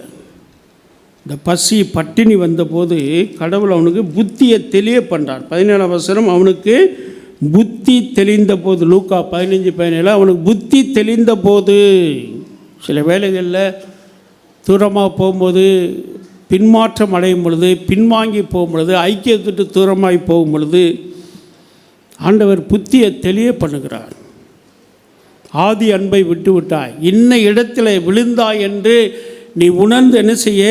இந்த பசி பட்டினி வந்தபோது கடவுள் அவனுக்கு புத்தியை தெளிய பண்ணுறார். 17 வசனம், அவனுக்கு புத்தி தெளிந்த போது, லூக்கா 15:17, அவனுக்கு புத்தி தெளிந்த போது. சில வேளைகளில் தூரமாக போகும்போது, பின்மாற்றம் அடையும் பொழுது, பின்வாங்கி போகும் பொழுது, ஐக்கியத்துட்டு தூரமாகி போகும் பொழுது ஆண்டவர் புத்தியை தெளிய பண்ணுகிறார். ஆதி அன்பை விட்டு விட்டாய், இன்ன இடத்துல விழுந்தாய் என்று நீ உணர்ந்து என்ன செய்ய,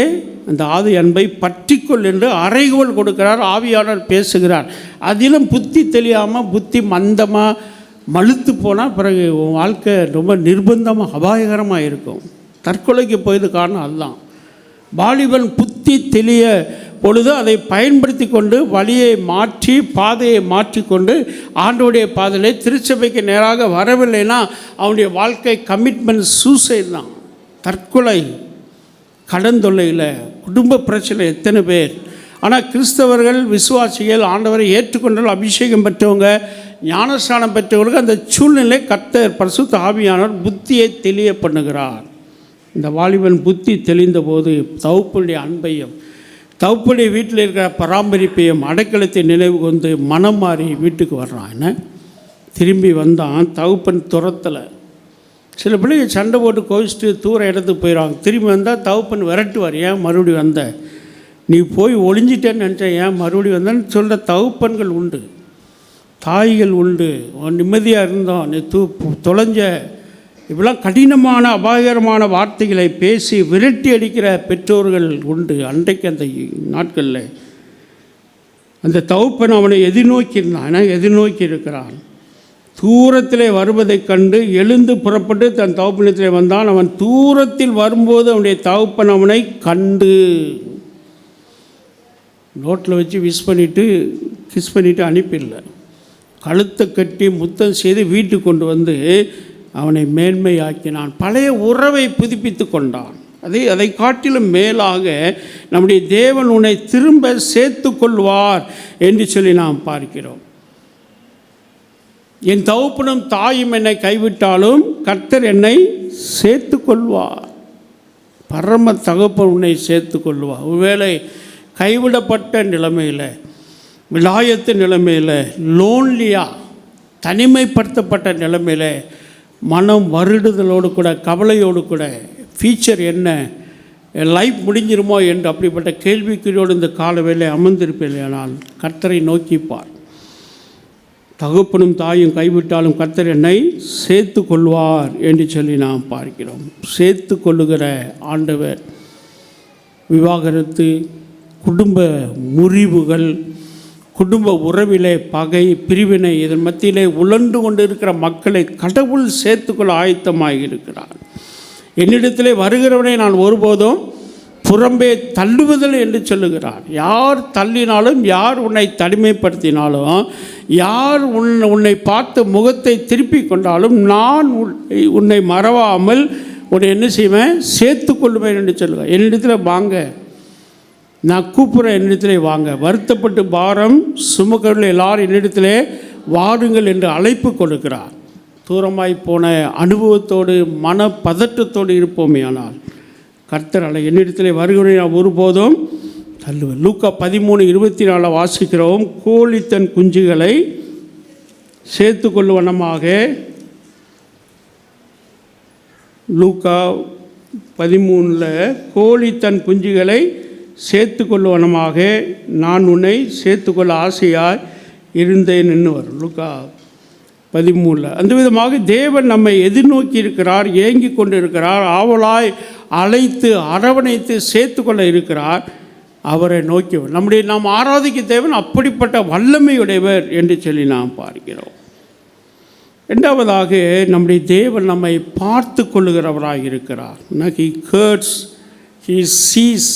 அந்த ஆதி அன்பை பற்றிக்கொள் என்று அறைகோல் கொடுக்கிறார். ஆவியானவர் பேசுகிறார். அதிலும் புத்தி தெளியாமல் புத்தி மந்தமாக மழுத்து போனால் பிறகு உன் வாழ்க்கை ரொம்ப நிர்பந்தமாக அபாயகரமாக இருக்கும். தற்கொலைக்கு போயது காரணம் அதுதான். வாலிபன் புத்தி தெளிய பொழுது அதை பயன்படுத்தி கொண்டு வழியை மாற்றி பாதையை மாற்றிக்கொண்டு ஆண்டவருடைய பாதையிலே திருச்சபைக்கு நேராக வரவில்லைன்னா அவனுடைய வாழ்க்கை கமிட்மெண்ட் சூசைட் தான், தற்கொலை, கடன் தொல்லையில், குடும்ப பிரச்சனை. எத்தனை பேர்! ஆனால் கிறிஸ்தவர்கள், விசுவாசிகள், ஆண்டவரை ஏற்றுக்கொண்டால் அபிஷேகம் பெற்றவங்க, ஞானஸ்நானம் பெற்றவர்களுக்கு அந்த சூழ்நிலை கர்த்தர் பரிசுத்த ஆவியானவர் புத்தியை தெளிய பண்ணுகிறார். இந்த வாலிபன் புத்தி தெளிந்த போது தகப்பனுடைய அன்பையும் தகப்பனுடைய வீட்டில் இருக்கிற பராமரிப்பையும் அடைக்கலத்தை நினைவு கொண்டு மனம் மாறி வீட்டுக்கு வர்றான். என்ன திரும்பி வந்தான், தகப்பன் துரத்தலை. சில பிள்ளைங்க சண்டை போட்டு கோவிச்சிட்டு தூர இடத்துக்கு போயிடுவாங்க. திரும்பி வந்தால் தகப்பன் விரட்டுவார். ஏன் மறுபடியும் வந்த, நீ போய் ஒளிஞ்சிட்டேன்னு நினச்சேன், ஏன் மறுபடியும் வந்தேன்னு சொல்கிற தகப்பன்கள் உண்டு, தாய்கள் உண்டு. நிம்மதியாக இருந்தோம், நீ தொலைஞ்ச, இப்படிலாம் கடினமான அபாயகரமான வார்த்தைகளை பேசி விரட்டி அடிக்கிற பெற்றோர்கள் உண்டு. அன்றைக்கு அந்த நாட்களில் அந்த தகப்பன் அவனை எதிர்நோக்கியிருந்தான், எதிர்நோக்கி இருக்கிறான். தூரத்திலே வருவதைக் கண்டு எழுந்து புறப்பட்டு தன் தகப்பனிடத்திலே வந்தான். அவன் தூரத்தில் வரும்போது அவனுடைய தகப்பன் அவனை கண்டு நோட்டில் வச்சு கிஸ் பண்ணிவிட்டு அனுப்பிடல, கழுத்தை கட்டி முத்தம் செய்து வீட்டுக்கு கொண்டு வந்து அவனை மேன்மையாக்கினான். பழைய உறவை புதுப்பித்து கொண்டான். அதை காட்டிலும் மேலாக நம்முடைய தேவன் உன்னை திரும்ப சேர்த்து கொள்வார் என்று சொல்லி நாம் பார்க்கிறோம். என் தகப்பனும் தாயும் என்னை கைவிட்டாலும் கர்த்தர் என்னை சேர்த்து கொள்வார். பரம தகப்பன் உன்னை சேர்த்து கொள்வார். ஒருவேளை கைவிடப்பட்ட நிலைமையில், விலாயத்து நிலைமையில், லோன்லியாக தனிமைப்படுத்தப்பட்ட நிலைமையில், மனம் வருடுதலோடு கூட கவலையோடு கூட ஃபியூச்சர் என்ன, லைஃப் முடிஞ்சிருமோ என்று அப்படிப்பட்ட கேள்விக்குறியோடு இந்த காலவேளை அமர்ந்திருப்பேனால் கர்த்தரை நோக்கிப்பார். தகப்பனும் தாயும் கைவிட்டாலும் கர்த்தர் என்னை சேர்த்து கொள்வார் என்று சொல்லி நாம் பார்க்கிறோம். சேர்த்து கொள்ளுகிற ஆண்டவர். விவாகரத்து, குடும்ப முறிவுகள், குடும்ப உறவிலே பகை, பிரிவினை, இதன் மத்தியிலே உழண்டு கொண்டு இருக்கிற மக்களை கடவுள் சேர்த்துக்கொள்ள ஆயத்தமாக இருக்கிறார். என்னிடத்திலே வருகிறவனை நான் ஒருபோதும் புறம்பே தள்ளுவதில்லை என்று சொல்லுகிறார். யார் தள்ளினாலும், யார் உன்னை தனிமைப்படுத்தினாலும், யார் உன்னை பார்த்து முகத்தை திருப்பி கொண்டாலும் நான் உன்னை மறவாமல் உன்னை என்ன செய்வேன், சேர்த்து கொள்வேன் என்று சொல்லுவேன். என்னிடத்தில் வாங்க, நான் கூப்பிட்றேன், என்னிடத்திலே வாங்க. வருத்தப்பட்டு பாரம் சுமக்கிறவர்கள் எல்லாரும் என்னிடத்திலே வாருங்கள் என்று அழைப்பு கொடுக்கிறார். தூரமாய் போன அனுபவத்தோடு மன பதட்டத்தோடு இருப்போமே ஆனால் கர்த்தர் அல்ல, என்னிடத்திலே வருகிறவனை நான் ஒருபோதும் தள்ளுவேன். லூக்கா 13:24 வாசிக்கிறோம். கோழி தன் குஞ்சுகளை சேர்த்து கொள்ளுவனமாக, லூக்கா 13 கோழி தன் குஞ்சுகளை சேர்த்து கொள்ளுவனமாக நான் உன்னை சேர்த்துக்கொள்ள ஆசையாய் இருந்தேன் என்று வரும். லூக்கா 13. அந்த விதமாக தேவன் நம்மை எதிர்நோக்கி இருக்கிறார், ஏங்கி கொண்டு இருக்கிறார், ஆவலாய் அழைத்து அரவணைத்து சேர்த்து கொள்ள இருக்கிறார். அவரை நோக்கி நாம் ஆராதிக்க தேவன் அப்படிப்பட்ட வல்லமையுடையவர் என்று சொல்லி நாம் பார்க்கிறோம். இரண்டாவதாக நம்முடைய தேவன் நம்மை பார்த்து கொள்ளுகிறவராக இருக்கிறார். He hears, He sees,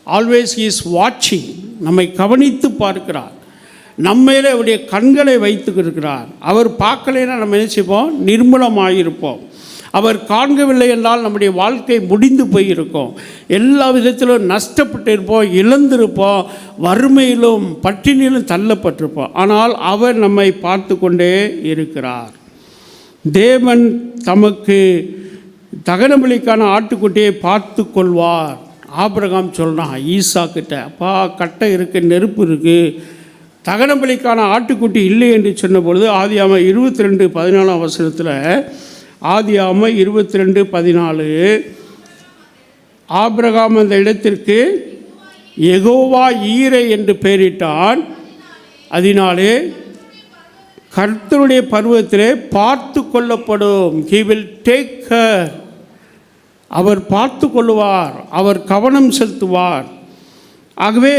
always He is watching. நம்மை கவனித்து பார்க்கிறார். நம்மையிலே அவருடைய கண்களை வைத்து இருக்கிறார். அவர் பார்க்கலைன்னா நம்ம என்ன செய்வோம், நிர்மூலமாகிருப்போம். அவர் காண்கவில்லை என்றால் நம்முடைய வாழ்க்கை முடிந்து போயிருக்கும். எல்லா விதத்திலும் நஷ்டப்பட்டு இருப்போம், இழந்திருப்போம், வறுமையிலும் பட்டினியிலும் தள்ளப்பட்டிருப்போம். ஆனால் அவர் நம்மை பார்த்து கொண்டே இருக்கிறார். தேவன் தமக்கு தகனபலிக்கான ஆட்டுக்குட்டியை பார்த்து கொள்வார். ஆபிரகாம் சொல்கிறான் ஈசாக்கிட்ட, அப்பா கட்டை இருக்குது, நெருப்பு இருக்குது, தகனபலிக்கான ஆட்டுக்குட்டி இல்லை என்று சொன்னபொழுது ஆதியாகமம் 22:14 ஆதியாகமம் 22:14 ஆபிரகாம் அந்த இடத்திற்கு யெகோவா ஈரே என்று பெயரிட்டான். அதனாலே கர்த்தருடைய பருவத்திலே பார்த்து கொள்ளப்படும். He will take care. அவர் பார்த்து கொள்ளுவார், அவர் கவனம் செலுத்துவார். ஆகவே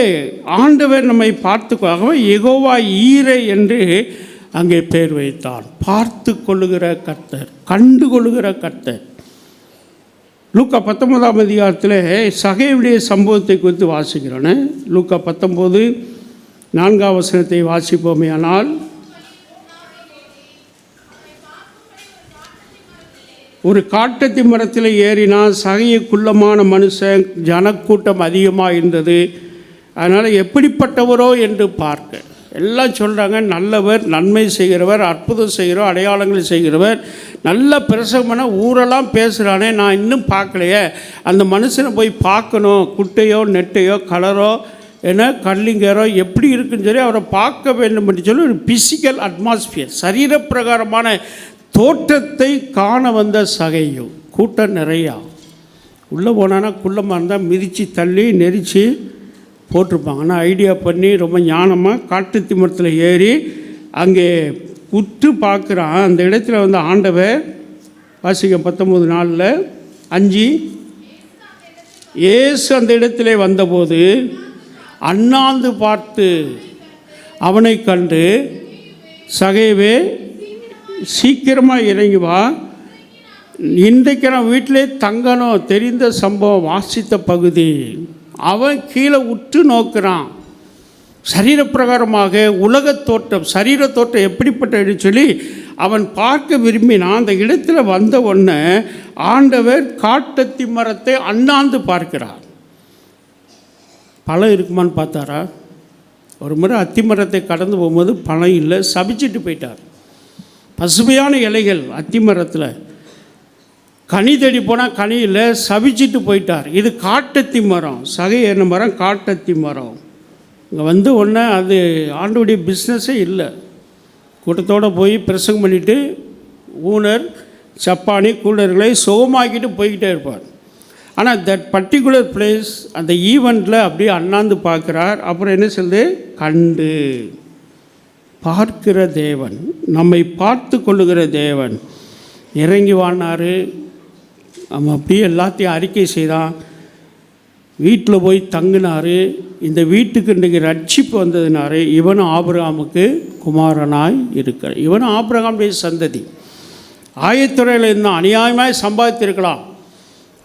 ஆண்டவர் நம்மை ஆகவே யெகோவா ஈரே என்று அங்கே பெயர் வைத்தார். பார்த்து கொள்ளுகிற கர்த்தர், கண்டு கொள்ளுகிற கர்த்தர். லூக்கா 19ஆம் அதிகாரத்தில் சகேயுடைய சம்பவத்தை குறித்து வாசிக்கிறோன்னு. லூக்கா 19:4 வாசிப்போமே. ஆனால் ஒரு காட்டத்தி மரத்தில் ஏறினால் சகைய குள்ளமான மனுஷன், ஜனக்கூட்டம் அதிகமாக இருந்தது. அதனால் எப்படிப்பட்டவரோ என்று பார்க்க எல்லாம் சொல்கிறாங்க, நல்லவர், நன்மை செய்கிறவர், அற்புதம் செய்கிறவர், அடையாளங்கள் செய்கிறவர், நல்ல பிரசவமான ஊரெல்லாம் பேசுகிறானே, நான் இன்னும் பார்க்கலையே, அந்த மனுஷனை போய் பார்க்கணும். குட்டையோ நெட்டையோ கலரோ என்ன கல்லிங்கரோ எப்படி இருக்குன்னு சொல்லி அவரை பார்க்க வேண்டும் என்று சொல்லி ஒரு பிசிக்கல் அட்மாஸ்பியர், சரீரப்பிரகாரமான தோற்றத்தை காண வந்த சகையும். கூட்டம் நிறையா. உள்ளே போனான்னா குள்ளமாக இருந்தால் மிதித்து தள்ளி நெரிச்சு போட்டிருப்பாங்க. ஆனால் ஐடியா பண்ணி ரொம்ப ஞானமாக காட்டுத்தி மரத்தில் ஏறி அங்கே உற்று பார்க்குறான். அந்த இடத்துல வந்து ஆண்டவர் வாசிக்க 19:4 இயேசு அந்த இடத்திலே வந்தபோது அண்ணாந்து பார்த்து அவனை கண்டு, சகைவே சீக்கிரமாக இறங்கி வா, இன்றைக்கு நான் வீட்டிலே தங்கணும். தெரிந்த சம்பவம், வாசித்த பகுதி. அவன் கீழே உற்று நோக்கிறான். சரீரப்பிரகாரமாக உலகத் தோற்றம், சரீர தோற்றம் எப்படிப்பட்ட சொல்லி அவன் பார்க்க விரும்பினான். அந்த இடத்துல வந்த உடனே ஆண்டவர் காட்டத்தி மரத்தை அண்ணாந்து பார்க்கிறார். பழம் இருக்குமான்னு பார்த்தாரா? ஒரு முறை அத்தி மரத்தை கடந்து போகும்போது பழம் இல்லை, சபிச்சிட்டு போயிட்டார். பசுமையான இலைகள் அத்தி மரத்தில், கனி தேடி போனால் கனி இல்லை, சபிச்சிட்டு போயிட்டார். இது காட்டத்தி மரம், சகை என்ன மரம், காட்டத்தி மரம். இங்கே வந்து ஒன்று அது ஆண்டோடைய பிஸ்னஸே இல்லை. கூட்டத்தோடு போய் பிரசங்கம் பண்ணிவிட்டு ஊனர் சப்பானி கூடர்களை சுகமாக்கிட்டு போய்கிட்டே இருப்பார். ஆனால் தட் பர்டிகுலர் பிளேஸ் அந்த ஈவெண்ட்டில் அப்படியே அண்ணாந்து பார்க்குறார். அப்புறம் என்ன சொல்லுது, கண்டு பார்க்கிற தேவன், நம்மை பார்த்து கொள்ளுகிற தேவன் இறங்கி வானார். நம்ம அப்படியே எல்லாத்தையும் அறிக்கை செய்தான். வீட்டில் போய் தங்கினார். இந்த வீட்டுக்கு இன்றைக்கு ரட்சிப்பு வந்ததுனாரு. இவனும் ஆபிரகாமுக்கு குமாரனாய் இருக்கிறார். இவனும் ஆபிரகாமுடைய சந்ததி. ஆயத்துறையில் இருந்தால் அநியாயமாய் சம்பாதித்திருக்கலாம்,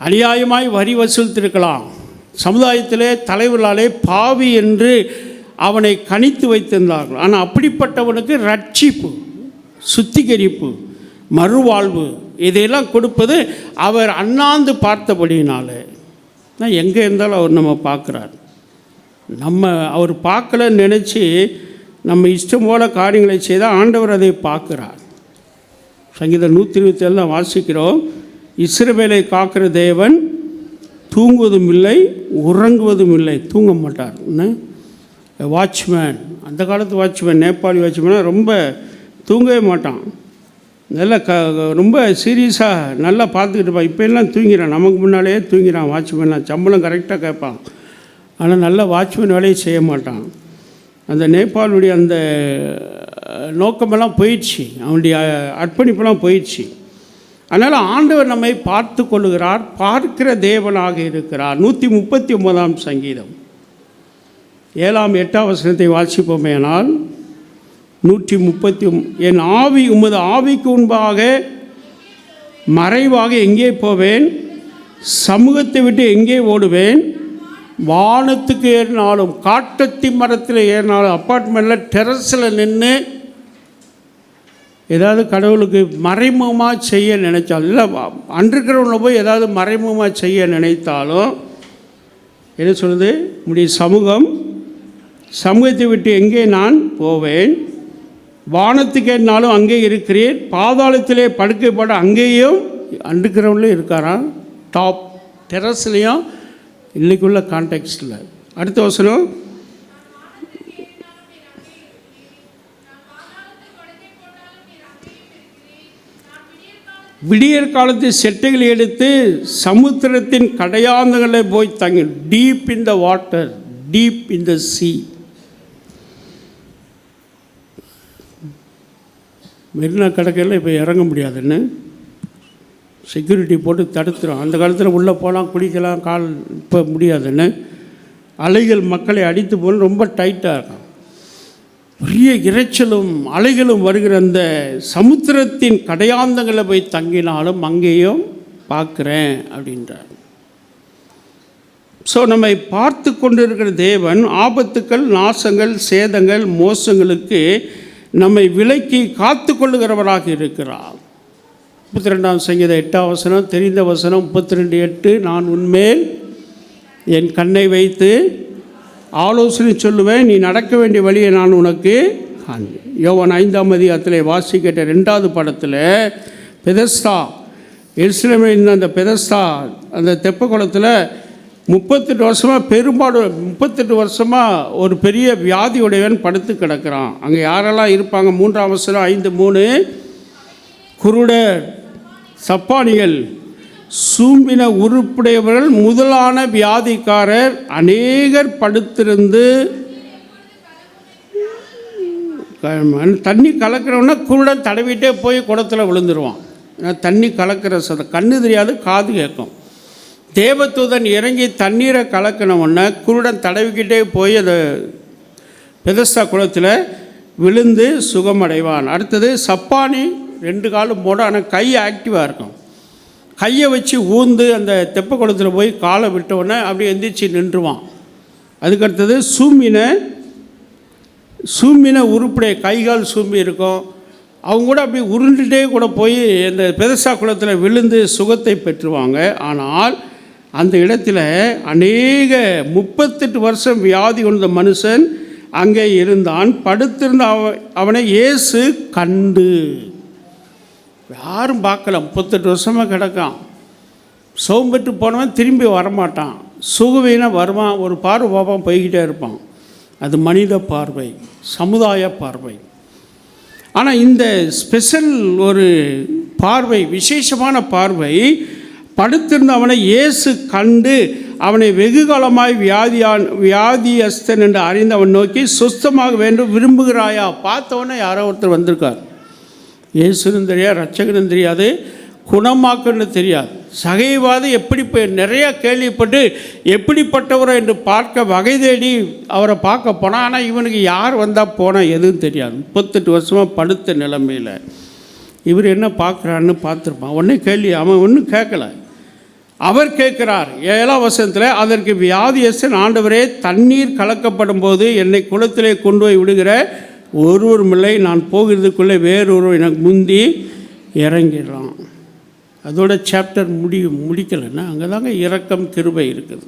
அநியாயமாய் வரி வசூலித்திருக்கலாம். சமுதாயத்திலே தலைவர்களாலே பாவி என்று அவனை கணித்து வைத்திருந்தார்கள். ஆனால் அப்படிப்பட்டவனுக்கு ரட்சிப்பு, சுத்திகரிப்பு, மறுவாழ்வு இதையெல்லாம் கொடுப்பது அவர் அண்ணாந்து பார்த்தபடினால. எங்கே இருந்தாலும் அவர் நம்ம பார்க்குறார். நம்ம அவர் பார்க்கலன்னு நினச்சி நம்ம இஷ்டம் போல காரியங்களை செய்தால் ஆண்டவர் அதை பார்க்குறார். சங்கீதம் 127 வாசிக்கிறோம், இஸ்ரவேலை காக்கிற தேவன் தூங்குவதும் இல்லை உறங்குவதும் இல்லை. தூங்க மாட்டார். வாட்ச்மேன், அந்த காலத்து வாட்ச்மேன், நேபாளி வாட்ச்மேனாக ரொம்ப தூங்கவே மாட்டான். நல்லா ரொம்ப சீரியஸாக நல்லா பார்த்துக்கிட்டு இருப்பான். இப்போ எல்லாம் தூங்கிறான், நமக்கு முன்னாலேயே தூங்கிறான் வாட்ச்மேன்லாம். சம்பளம் கரெக்டாக கேட்பான், ஆனால் நல்ல வாட்ச்மேன் வேலையை செய்ய மாட்டான். அந்த நேபாளுடைய அந்த நோக்கமெல்லாம் போயிடுச்சு, அவனுடைய அர்ப்பணிப்பெல்லாம் போயிடுச்சு. அதனால் ஆண்டவர் நம்மை பார்த்து கொள்ளுகிறார், பார்க்கிற தேவனாக இருக்கிறார். 139ஆம் சங்கீதம் 7-8 வாசிப்போமே. ஆனால் 130, என் ஆவி உமது ஆவிக்கு முன்பாக மறைவாக எங்கே போவேன், சமூகத்தை விட்டு எங்கே ஓடுவேன், வானத்துக்கு ஏறினாலும் காட்டத்தி மரத்தில் ஏறினாலும் அப்பார்ட்மெண்ட்டில் டெரஸில் நின்று ஏதாவது கடவுளுக்கு மறைமுகமாக செய்ய நினைச்சாலும், இல்லை அண்டர்கிரவுண்டில் போய் ஏதாவது மறைமுகமாக செய்ய நினைத்தாலும் என்ன சொல்லுது, உம்முடைய சமூகத்தை விட்டு எங்கே நான் போவேன், வானத்துக்கு ஏறினாலும் அங்கே இருக்கிறேன், பாதாளத்திலே படுக்கைப்பட அங்கேயும் அண்டர் கிரவுண்ட்லேயும் இருக்காராம், டாப் டெரஸ்லேயும், இன்றைக்குள்ள கான்டெக்ஸ்டில். அடுத்த வசனம், விடியற் காலத்து செட்டைகளை எடுத்து சமுத்திரத்தின் கடையாந்தங்களை போய் தங்கி, deep in the water, deep in the sea. Marina கடற்கரையில் இப்போ இறங்க முடியாதுன்னு செக்யூரிட்டி போட்டு தடுத்துரும். அந்த காலத்தில் உள்ளே போகலாம், குளிக்கலாம், கால் இப்போ முடியாதுன்னு. அலைகள் மக்களை அடித்து போகணும், ரொம்ப டைட்டாக இருக்கும். பெரிய இறைச்சலும் அலைகளும் வருகிற அந்த சமுத்திரத்தின் கடையாந்தங்களை போய் தங்கினாலும் அங்கேயும் பார்க்குறேன் அப்படின்றார். ஸோ நம்மை பார்த்து கொண்டு இருக்கிற தேவன் ஆபத்துக்கள், நாசங்கள், சேதங்கள், மோசங்களுக்கு நம்மை விலக்கி காத்து கொள்ளுகிறவராக இருக்கிறார். 32ஆம் சங்கீதம் 8ஆம் வசனம், தெரிந்த வசனம் 32:8, நான் உன்மேல் என் கண்ணை வைத்து ஆலோசனை சொல்லுவேன், நீ நடக்க வேண்டிய வழியை நான் உனக்கு காண்பேன். யோவான் 5ஆம் அதிகாரத்தில் வாசிக்கிட்ட 2வது படத்தில் பெதஸ்தா, எருசலேமில் இருந்த அந்த பெதஸ்தா அந்த தெப்ப குளத்தில் 38 வருஷமாக பெரும்பாடு 38 வருஷமாக ஒரு பெரிய வியாதியுடையவன் படுத்து கிடக்கிறான். அங்கே யாரெல்லாம் இருப்பாங்க? 3ஆம் வசனம் 5:3, குருடர், சப்பானிகள், சூம்பின உறுப்புடையவர்கள் முதலான வியாதிக்காரர் அநேகர் படுத்திருந்து, தண்ணி கலக்கிறவனா குருடன் தடவிட்டே போய் குடத்தில் விழுந்துருவான். தண்ணி கலக்கிற கண்ணு தெரியாது, காது கேட்கும். தேவதூதன் இறங்கி தண்ணீரை கலக்கினவுடனே குருடன் தடவிக்கிட்டே போய் அந்த பெதஸ்தா குளத்தில் விழுந்து சுகமடைவான். அடுத்தது சப்பானி, 2 காலும் மூட, ஆனால் கை ஆக்டிவாக இருக்கும். கையை வச்சு ஊந்து அந்த தெப்ப குளத்தில் போய் காலை விட்டவுடனே அப்படியே எந்திரிச்சு நின்றுவான். அதுக்கடுத்தது சூம்பின உருப்படைய கைகால் சூம்பி இருக்கும். அவங்க கூட அப்படி உருண்டுகிட்டே கூட போய் அந்த பெதஸ்தா குளத்தில் விழுந்து சுகத்தை பெற்றுவாங்க. ஆனால் அந்த இடத்துல அநேக 38 வருஷம் வியாதி கொண்ட மனுஷன் அங்கே இருந்தான். படுத்திருந்த அவனை இயேசு கண்டு, யாரும் பார்க்கல, 38 வருஷமாக கிடக்கான். சோம்பெற்று போனவன் திரும்பி வரமாட்டான், சுகவீனம் வருவான், ஒரு பார்வை பார்ப்பான், போய்கிட்டே இருப்பான். அது மனித பார்வை, சமுதாய பார்வை. ஆனால் இந்த ஸ்பெஷல் ஒரு பார்வை, விசேஷமான பார்வை, படுத்திருந்த அவனை இயேசு கண்டு அவனை வெகு காலமாய் வியாதியஸ்தன் என்று அறிந்து அவன் நோக்கி, சுஸ்தமாக வேண்டும் விரும்புகிறாயா? பார்த்தவொன்னே யாரோ ஒருத்தர் வந்திருக்கார். இயேசுன்னு தெரியாது, ரட்சகனும் தெரியாது, குணமாக்குன்னு தெரியாது. சகைவாதி எப்படி நிறையா கேள்விப்பட்டு எப்படிப்பட்டவரோ என்று பார்க்க வகை தேடி அவரை பார்க்க போனால், ஆனால் இவனுக்கு யார் வந்தால் போனால் எதுவும் தெரியாது. 38 வருஷமாக படுத்த நிலைமையில் இவர் என்ன பார்க்குறான்னு பார்த்துருப்பான். உடனே கேள்வி, அவன் ஒன்றும் கேட்கல, அவர் கேட்குறார். 7ஆம் வசனத்தில், அதற்கு வியாதியஸ்தன், ஆண்டவரே, தண்ணீர் கலக்கப்படும் போது என்னை குளத்திலே கொண்டு போய் விடுகிற ஒருவரும் இல்லை, நான் போகிறதுக்குள்ளே வேறொருவர் எனக்கு முந்தி இறங்கிடலாம். அதோட சாப்டர் முடிக்கலைன்னா அங்கே தாங்க இரக்கம், கிருபை இருக்குது.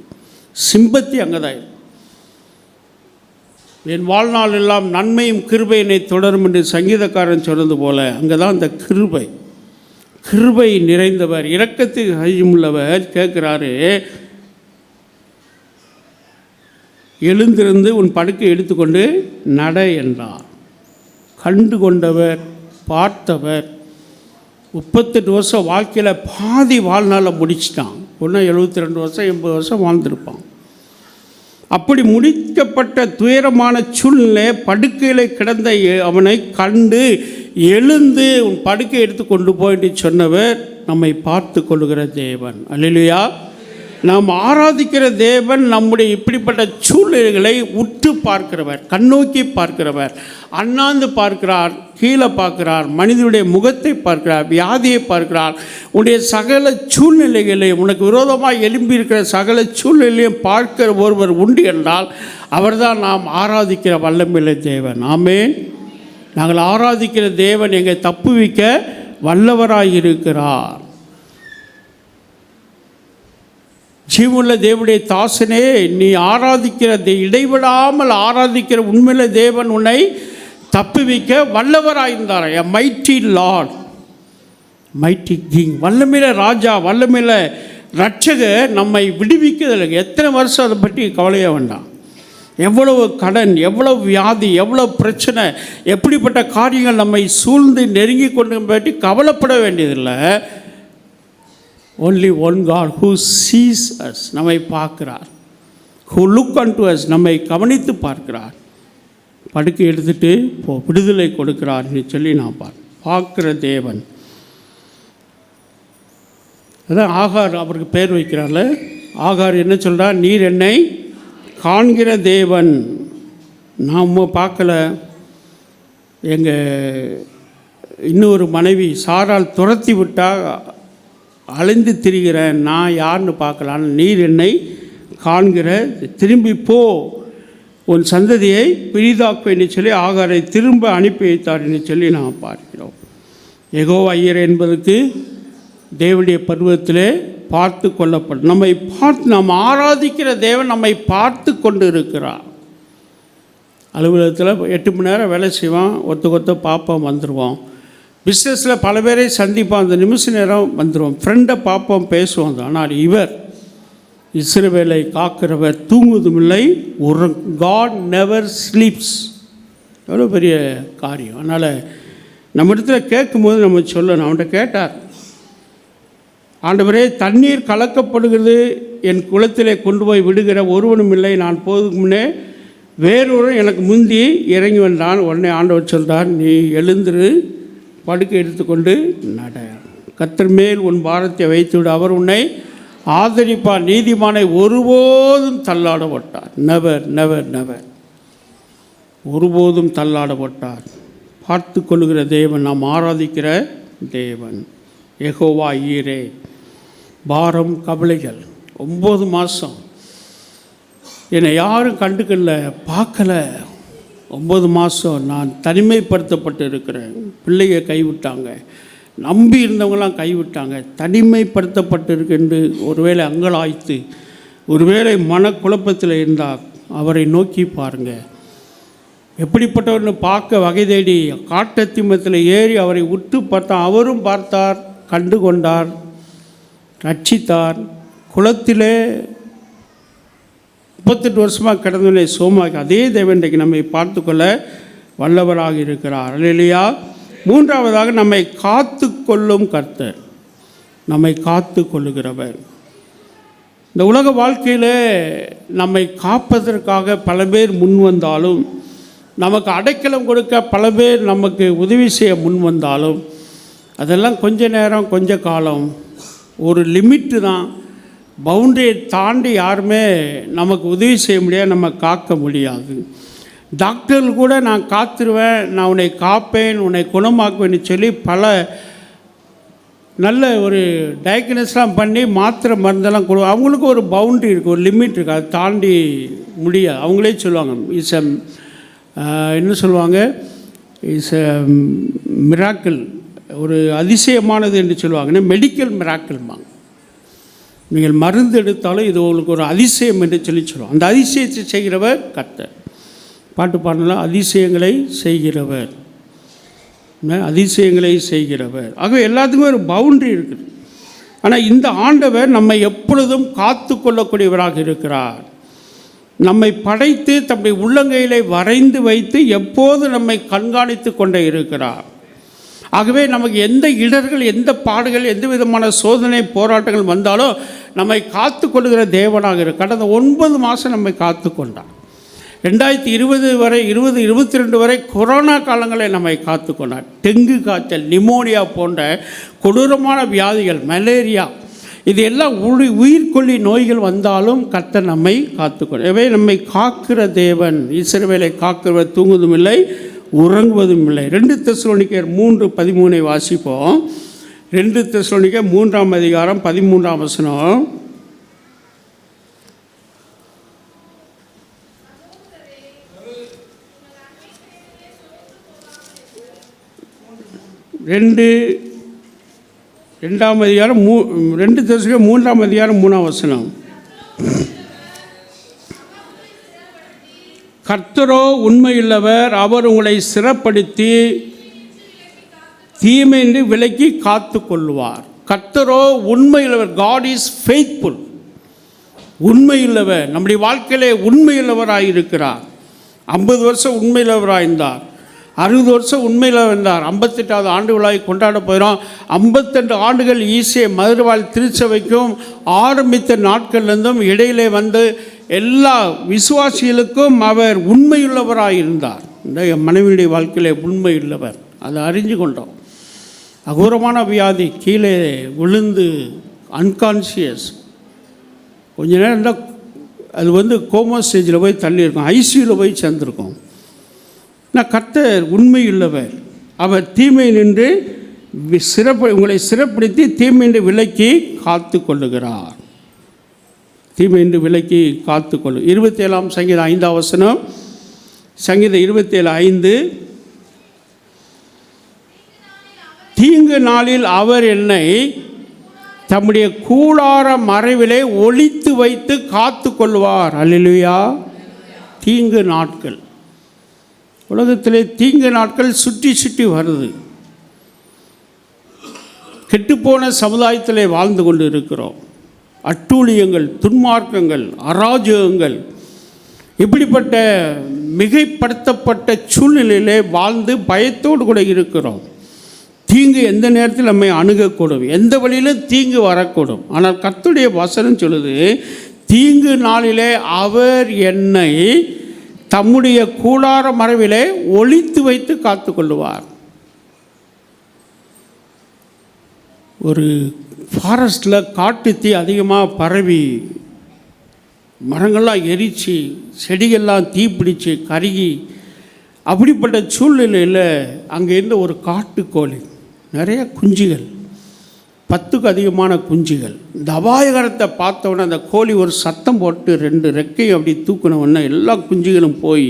சிம்பத்தி அங்கே தான். என் வாழ்நாள் எல்லாம் நன்மையும் கிருபை என்னை தொடரும் என்று சங்கீதக்காரன் சொன்னது போல அங்கே தான் அந்த கிருபை. கிருபை நிறைந்தவர், இரக்கத்துக்கு கையுள்ளவர். கேட்குறாரு, எழுந்திருந்து உன் படுக்கை எடுத்துக்கொண்டு நட என்றார். கண்டு கொண்டவர், பார்த்தவர். 38 வருஷம் வாழ்க்கையில் பாதி வாழ்நாளில் முடிச்சிட்டான். ஒன்று 72 வருஷம் 80 வருஷம் வாழ்ந்திருப்பான். அப்படி முடிக்கப்பட்ட துயரமான சூழ்நிலை படுக்கையில் கிடந்த அவனை கண்டு எழுந்து உன் படுக்கை எடுத்து கொண்டு போயிட்டு சொன்னவர் நம்மை பார்த்து கொள்ளுகிற தேவன். அல்லேலூயா. நாம் ஆராதிக்கிற தேவன் நம்முடைய இப்படிப்பட்ட சூழ்நிலைகளை உற்று பார்க்கிறவர், கண்ணோக்கி பார்க்கிறவர், அண்ணாந்து பார்க்கிறார், கீழே பார்க்கிறார், மனிதனுடைய முகத்தை பார்க்கிறார், வியாதியை பார்க்கிறார். உன்னுடைய சகல சூழ்நிலைகளையும், உனக்கு விரோதமாக எழும்பி இருக்கிற சகல சூழ்நிலையும் பார்க்கிற ஒருவர் உண்டு என்றால் அவர்தான் நாம் ஆராதிக்கிற வல்லமையுள்ள தேவன். ஆமென். நாங்கள் ஆராதிக்கிற தேவன் எங்களை தப்புவிக்க வல்லவராயிருக்கிறார். ஜீவனுள்ள தேவனுடைய தாசனே, நீ ஆராதிக்கிற இடைவிடாமல் ஆராதிக்கிற உண்மையில தேவன் உன்னை தப்புவிக்க வல்லவராயிருந்தார். A mighty Lord. Mighty king, வல்லமையில ராஜா, வல்லமையில ரட்சகர் நம்மை விடுவிக்கிறதில்லை. எத்தனை வருஷம் அதை பற்றி கவலையே வேண்டாம். எவ்வளவு கடன், எவ்வளவு வியாதி, எவ்வளோ பிரச்சனை, எப்படிப்பட்ட காரியங்கள் நம்மை சூழ்ந்து நெருங்கி கொண்டு பற்றி கவலைப்பட வேண்டியதில்லை. only one God who sees us, நம்மை பார்க்கிறார். who look unto us, நம்மை கவனித்து பார்க்கிறார். படுக்கை எடுத்துட்டு விடுதலை கொடுக்கிறார் சொல்லி நான் பார்க்கிற தேவன். அதான் ஆகார் அவருக்கு பேர் வைக்கிறார்ல. ஆகார் என்ன சொல்கிறார்? நீர் என்னை காண்கிற தேவன். நாம் பார்க்கல. எங்கள் இன்னொரு மனைவி சாரால் துரத்தி விட்டால் அலைந்து திரிகிறேன், நான் யாருன்னு பார்க்கலான்னு, நீர் என்னை காண்கிற, திரும்பி போ, உன் சந்ததியை பெரிதாக்குன்னு சொல்லி ஆகாரை திரும்ப அனுப்பி வைத்தார் என்று சொல்லி நாம் பார்க்கிறோம். யெகோவா ஈரே என்பதற்கு தேவனுடைய பருவத்திலே பார்த்து கொள்ளப்படும். நம்மை பார்த்து நாம் ஆராதிக்கிற தேவன் நம்மை பார்த்து கொண்டு இருக்கிறார். அலுவலகத்தில் 8 மணி நேரம் வேலை செய்வோம், ஒருத்த பார்ப்போம், வந்துடுவோம். பிஸ்னஸில் பல பேரை சந்திப்போம், அந்த நிமிஷ நேரம் வந்துடுவோம். ஃப்ரெண்டை பார்ப்போம், பேசுவோம். ஆனால் இவர் இஸ்ரவேலை காக்கிறவர் தூங்குவதும் இல்லை. ஒரு காட் நெவர் ஸ்லீப்ஸ். எவ்வளோ பெரிய காரியம். அதனால் நம்ம இடத்துல கேட்கும்போது நம்ம சொல்லணும். அவன்கிட்ட கேட்டார், ஆண்டவரே, தண்ணீர் கலக்கப்படுகிறது, என் குளத்திலே கொண்டு போய் விடுகிற ஒருவனும் இல்லை, நான் போதுக்கு முன்னே வேறொரு எனக்கு முந்தி இறங்கி வந்தான். உடனே ஆண்டவர் சொல்கிறார், நீ எழுந்திரு, படுக்கை எடுத்துக்கொண்டு நட, கர்த்தர் மேல் உன் பாரத்தை வைத்துவிடு, அவர் உன்னை ஆதரிப்பார், நீதிமானை ஒருபோதும் தள்ளாடப்பட்டார். நெவர் நெவர் நெவர், ஒருபோதும் தள்ளாடப்பட்டார். பார்த்து கொள்ளுகிற தேவன், நாம் ஆராதிக்கிற தேவன். யெகோவா ஈரே. பாரம், கவலைகள் 9 மாதம் என்னை யாரும் கண்டுக்கல, பார்க்கல. 9 மாதம் நான் தனிமைப்படுத்தப்பட்டு இருக்கிறேன். பிள்ளைய கைவிட்டாங்க, நம்பி இருந்தவங்களாம் கைவிட்டாங்க, தனிமைப்படுத்தப்பட்டு இருக்குன்னு ஒருவேளை அங்கலாய்த்து, ஒருவேளை மனக்குழப்பத்தில் இருந்தால் அவரை நோக்கி பாருங்கள். எப்படிப்பட்டவர்னு பார்க்க வகை தேடி காட்டத்திமத்தில் ஏறி அவரை உற்று பார்த்தால் அவரும் பார்த்தார், கண்டு கொண்டார், ரட்சித்தார். குளத்திலே 38 வருஷமாக கிடந்தவனை சோமாக்கி அதே தேவன் இன்றைக்கு நம்மை பார்த்து கொள்ள வல்லவராக இருக்கிறார். அல்லேலூயா. 3ஆவதாக நம்மை காத்து கொள்ளும் கர்த்தர், நம்மை காத்து கொள்ளுகிறவர். இந்த உலக வாழ்க்கையில் நம்மை காப்பதற்காக பல பேர் முன் வந்தாலும், நமக்கு அடைக்கலம் கொடுக்க பல பேர் நமக்கு உதவி செய்ய முன் வந்தாலும், அதெல்லாம் கொஞ்ச நேரம், கொஞ்ச காலம், ஒரு லிமிட்டு தான். பவுண்டரியை தாண்டி யாருமே நமக்கு உதவி செய்ய முடியாது, நம்ம காக்க முடியாது. டாக்டர்கள் கூட நான் காத்துருவேன், நான் உன்னை காப்பேன், உன்னை குணமாக்குவேன்னு சொல்லி பல நல்ல ஒரு டயக்னஸ்லாம் பண்ணி மாத்திரை மருந்தெல்லாம் கொடு, அவங்களுக்கு ஒரு பவுண்டரி இருக்குது, ஒரு லிமிட் இருக்குது, அதை தாண்டி முடியாது. அவங்களே சொல்லுவாங்க, இட்ஸ் என்ன சொல்லுவாங்க, இட்ஸ் மிராக்கிள், ஒரு அதிசயமானது என்று சொல்லுவாங்கன்னா மெடிக்கல் மிராக்கிள்பாங்க. நீங்கள் மருந்து எடுத்தாலும் இது உங்களுக்கு ஒரு அதிசயம் என்று சொல்லுவோம். அந்த அதிசயத்தை செய்கிறவர் கர்த்தர். பாட்டு பாடலாம், அதிசயங்களை செய்கிறவர், அதிசயங்களை செய்கிறவர். ஆகவே எல்லாத்துக்குமே ஒரு பவுண்டரி இருக்குது. ஆனால் இந்த ஆண்டவர் நம்மை எப்பொழுதும் காத்து கொள்ளக்கூடியவராக இருக்கிறார். நம்மை படைத்து தம்முடைய உள்ளங்கையிலே வரைந்து வைத்து எப்போது நம்மை கண்காணித்து கொண்டே இருக்கிறார். ஆகவே நமக்கு எந்த இடர்கள், எந்த பாடுகள், எந்த விதமான சோதனை போராட்டங்கள் வந்தாலும் நம்மை காத்து கொள்ளுகிற தேவனாக இருக்கு. கடந்த 9 மாதம் நம்மை காத்து கொண்டார். 2020 வரை, 2022 வரை கொரோனா காலங்களை நம்மை காத்து கொண்டார். டெங்கு காய்ச்சல், நிமோனியா போன்ற கொடூரமான வியாதிகள், மலேரியா, இது எல்லாம் உயிர்கொல்லி நோய்கள் வந்தாலும் கர்த்தர் நம்மை காத்துக்கொள்ளும். எனவே நம்மை காக்கிற தேவன், இஸ்ரவேலை காக்கிறவர் தூங்குவதும் இல்லை, உறங்குவதும் இல்லை. 2 தெசலோனிக்கேயர் 3:13 வாசிப்போம். 2 தெசலோனிக்கேயர் 3ஆம் அதிகாரம் 13ஆம் வசனம். ரெண்டாம் அதிகாரம் 2 தெசலோனிக்கேயர் 3ஆம் அதிகாரம் 3ஆம் வசனம். கர்த்தரோ உண்மையுள்ளவர், அவர் உங்களை சிறப்படுத்தி தீமையின்றி விலக்கி காத்து கொள்வார். கர்த்தரோ உண்மையுள்ளவர். God is faithful. உண்மையுள்ளவர். நம்முடைய வாழ்க்கையிலே உண்மையுள்ளவராக இருக்கிறார். 50 வருஷம் உண்மையுள்ளவராக இருந்தார். 60 வருஷம் உண்மையில் இருந்தார். 58வது ஆண்டு விழாவை கொண்டாட போகிறோம். 52 ஆண்டுகள் ஈசிய மதுரவாழ் திருச்சபைக்கும் ஆரம்பித்த நாட்கள்லேருந்தும் இடையிலே வந்து எல்லா விசுவாசிகளுக்கும் அவர் உண்மையுள்ளவராக இருந்தார். இந்த மனைவியுடைய வாழ்க்கையிலே உண்மையுள்ளவர். அதை அறிஞ்சு கொண்டோம். அகோரமான வியாதி, கீழே விழுந்து அன்கான்ஷியஸ், கொஞ்ச நேரம் இருந்தால் அது வந்து கோமா ஸ்டேஜில் போய் தள்ளியிருக்கோம், ஐசியூவில் போய் சேர்ந்துருக்கோம். நான் கர்த்தர் உண்மையுள்ளவர். அவர் தீமை நின்று உங்களை சிறப்படுத்தி தீமையின்றி விலக்கி காத்து கொள்ளுகிறார். தீமையின்றி விலக்கி காத்து கொள்ளு. 27ஆம் சங்கீதம் 5ஆம் வசனம். சங்கீதம் 27:5. தீங்கு நாளில் அவர் என்னை தம்முடைய கூடார மறைவிலே ஒளித்து வைத்து காத்து கொள்வார். அல்லேலூயா. தீங்கு நாட்கள், உலகத்திலே தீங்கு நாட்கள் சுற்றி சுற்றி வருது. கெட்டுப்போன சமுதாயத்திலே வாழ்ந்து கொண்டு இருக்கிறோம். அட்டூழியங்கள், துன்மார்க்கங்கள், அராஜகங்கள், இப்படிப்பட்ட மிகைப்படுத்தப்பட்ட சூழ்நிலையிலே வாழ்ந்து பயத்தோடு கூட இருக்கிறோம். தீங்கு எந்த நேரத்தில் நம்மை அணுகக்கூடும், எந்த வழியிலும் தீங்கு வரக்கூடும். ஆனால் கர்த்தருடைய வசனம் சொல்லுது, தீங்கு நாளிலே அவர் என்னை தம்முடைய கூடார மறைவிலே ஒளித்து வைத்து காத்து கொள்ளுவார். ஒரு ஃபாரஸ்டில் காட்டு தீ அதிகமாக பரவி மரங்கள்லாம் எரிச்சு செடிகள்லாம் தீப்பிடிச்சு கருகி, அப்படிப்பட்ட சூழ்நிலையில் அங்கே இருந்த ஒரு காட்டுக்கோழி, நிறைய குஞ்சுகள், 10க்கு அதிகமான குஞ்சுகள். இந்த அபாயகரத்தை பார்த்தவுடனே அந்த கோழி ஒரு சத்தம் போட்டு 2 ரெக்கையும் அப்படி தூக்கினவுடனே எல்லா குஞ்சுகளும் போய்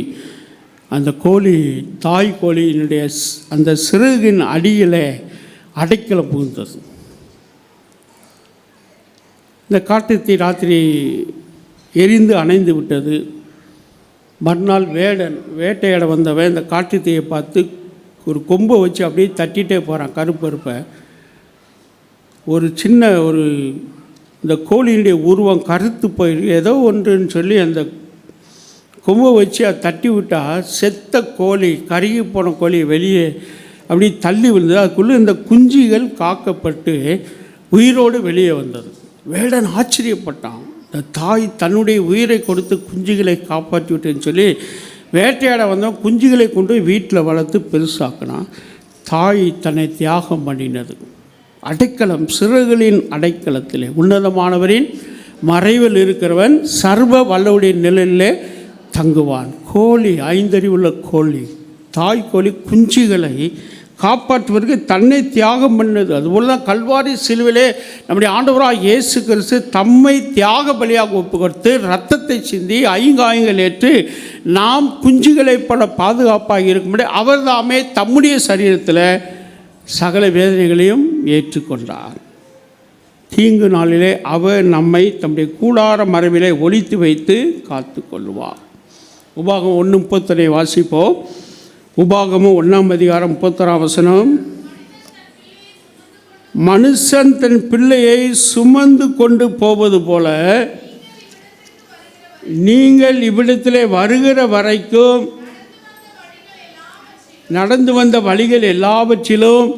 அந்த கோழி, தாய் கோழியினுடைய அந்த சிறகின் அடியில் அடைக்கலம் புகுந்தது. இந்த காட்டுத்தீ ராத்திரி எரிந்து அணைந்து விட்டது. மறுநாள் வேட்டையாட வந்தவன் இந்த காட்டுத்தீயை பார்த்து ஒரு கொம்பை வச்சு அப்படியே தட்டிகிட்டே போகிறான். கருப்பருப்பை ஒரு சின்ன இந்த கோழியினுடைய உருவம் கருத்து போயிருக்கு, ஏதோ ஒன்றுன்னு சொல்லி அந்த கொம்பை வச்சு அதை தட்டி விட்டால் செத்த கோழி, கருகி போன கோழி வெளியே அப்படி தள்ளி விழுந்தது. அதுக்குள்ளே இந்த குஞ்சுகள் காக்கப்பட்டு உயிரோடு வெளியே வந்தது. வேடன் ஆச்சரியப்பட்டான். இந்த தாய் தன்னுடைய உயிரை கொடுத்து குஞ்சுகளை காப்பாற்றி விட்டேன்னு சொல்லி வேட்டையாட வந்தவன் குஞ்சுகளை கொண்டு வீட்டில் வளர்த்து பெருசாக்கினான். தாய் தன்னை தியாகம் பண்ணினது. அடைக்கலம், சிறகுகளின் அடைக்கலத்திலே உன்னதமானவரின் மறைவில் இருக்கிறவன் சர்வ வல்லவுடைய நிலையிலே தங்குவான். கோழி, 5 அறிவுள்ள கோழி, தாய் கோழி குஞ்சுகளை காப்பாற்றுவதற்கு தன்னை தியாகம் பண்ணது. அதுபோல் தான் கல்வாரி சிலுவிலே நம்முடைய ஆண்டவராக இயேசு கிறிஸ்து தம்மை தியாக பலியாக ஒப்பு கொடுத்து இரத்தத்தை சிந்தி ஐங்காயங்கள் ஏற்று நாம் குஞ்சுகளைப் போல பாதுகாப்பாக இருக்கும்படி அவர் தாமே தம்முடைய சரீரத்தில் சகல வேதனைகளையும் ஏற்றுக்கொண்டார். தீங்கு நாளிலே அவர் நம்மை தம்முடைய கூடார மறைவிலே ஒளித்து வைத்து காத்து கொள்வார். உபாகம் 1:31 வாசிப்போம். உபாகமும் 1ஆம் அதிகாரம் 31ஆம் வசனம். மனுஷன் தன் பிள்ளையை சுமந்து கொண்டு போவது போல நீங்கள் இவ்விடத்திலே வருகிற வரைக்கும் நடந்து வந்த வழிகள் எல்லாவற்றிலும்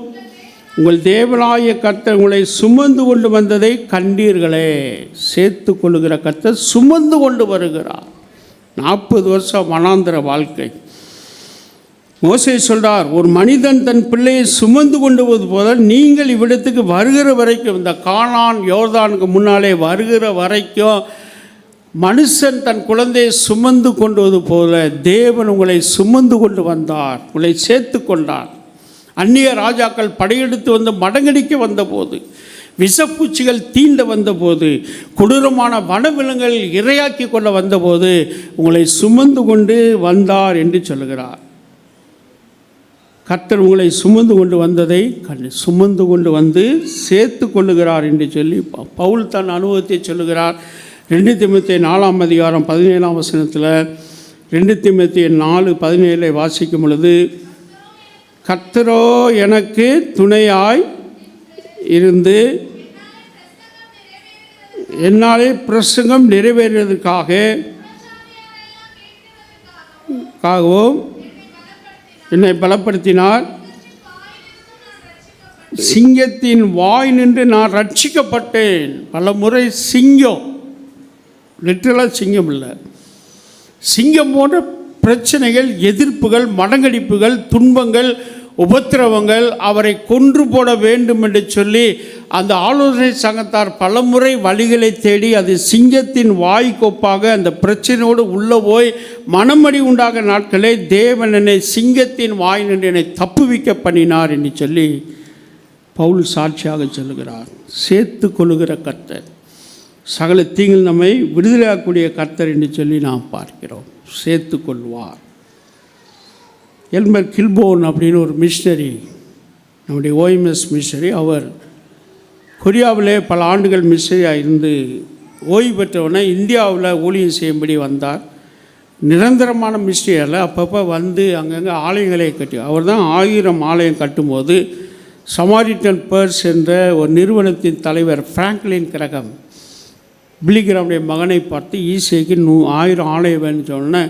உங்கள் தேவனாய கர்த்தர் உங்களை சுமந்து கொண்டு வந்ததை கண்டீர்களே. சேர்த்து கொள்ளுகிற கர்த்தர் சுமந்து கொண்டு வருகிறார். 40 வருஷம் வனாந்திர வாழ்க்கை. மோசே சொல்றார், ஒரு மனிதன் தன் பிள்ளையை சுமந்து கொண்டு போவது போல நீங்கள் இவ்விடத்துக்கு வருகிற வரைக்கும், இந்த கானான் யோர்தானுக்கு முன்னாலே வருகிற வரைக்கும் மனுஷன் தன் குழந்தையை சுமந்து கொண்டுவது போல தேவன் உங்களை சுமந்து கொண்டு வந்தார், உங்களை சேர்த்து கொண்டார். அந்நிய ராஜாக்கள் படையெடுத்து வந்து மடங்கடிக்க வந்தபோது, விஷப்பூச்சிகள் தீண்ட வந்தபோது, கொடூரமான வனவிலங்குகள் இரையாக்கி கொள்ள வந்தபோது உங்களை சுமந்து கொண்டு வந்தார் என்று சொல்லுகிறார். கர்த்தர் உங்களை சுமந்து கொண்டு வந்ததை சுமந்து கொண்டு வந்து சேர்த்து கொள்ளுகிறார் என்று சொல்லி பவுல் தன் அனுபவத்தை சொல்லுகிறார். 2 தீமோத்தேயு 4ஆம் அதிகாரம் 17ஆம் வசனத்தில் 2 தீமோத்தேயு 4:17 வாசிக்கும் பொழுது, கர்த்தரோ எனக்கு துணையாய் இருந்து என்னாலே பிரசங்கம் நிறைவேறுவதற்காகவும் என்னை பலப்படுத்தினார். சிங்கத்தின் வாய் நின்று நான் ரட்சிக்கப்பட்டேன். பல முறை சிங்கம், லிட்டரலாக சிங்கம் இல்லை, சிங்கம் போன்ற பிரச்சனைகள், எதிர்ப்புகள், மடங்கடிப்புகள், துன்பங்கள், உபத்திரவங்கள் அவரை கொன்று போட வேண்டும் என்று சொல்லி அந்த ஆலோசனை சங்கத்தார் பலமுறை வழிகளை தேடி அது சிங்கத்தின் வாய்க்கொப்பாக அந்த பிரச்சனையோடு உள்ளே போய் மனமடி உண்டாக நாட்களே தேவன் என்னை சிங்கத்தின் வாய் நின்று என்னை தப்புவிக்க பண்ணினார் என்று சொல்லி பவுல் சாட்சியாக சொல்லுகிறார். சேர்த்து கொள்ளுகிற கர்த்தர், சகல தீங்கில் நம்மை விடுதலையாகக்கூடிய கர்த்தர் என்று சொல்லி நாம் பார்க்கிறோம். சேர்த்து கொள்வார். எல்மர் கில்போன் அப்படின்னு ஒரு மிஷனரி, நம்முடைய OMS மிஷனரி, அவர் கொரியாவிலே பல ஆண்டுகள் மிஷனரியாக இருந்து ஓய்வு பெற்றவுடனே இந்தியாவில் ஊழியம் செய்யும்படி வந்தார். நிரந்தரமான மிஷனரியால் அப்பப்போ வந்து அங்கங்கே ஆலயங்களை கட்டி, அவர் தான் 1000 ஆலயம் கட்டும்போது சமாரிட்டன் பர்ஸ் என்ற ஒரு நிறுவனத்தின் தலைவர் ஃப்ராங்க்லின் கிரகம் பில்லிகிராமுடைய மகனை பார்த்து ஈசைக்கு 1000 ஆலயம் வேணும்னு சொன்னோன்னே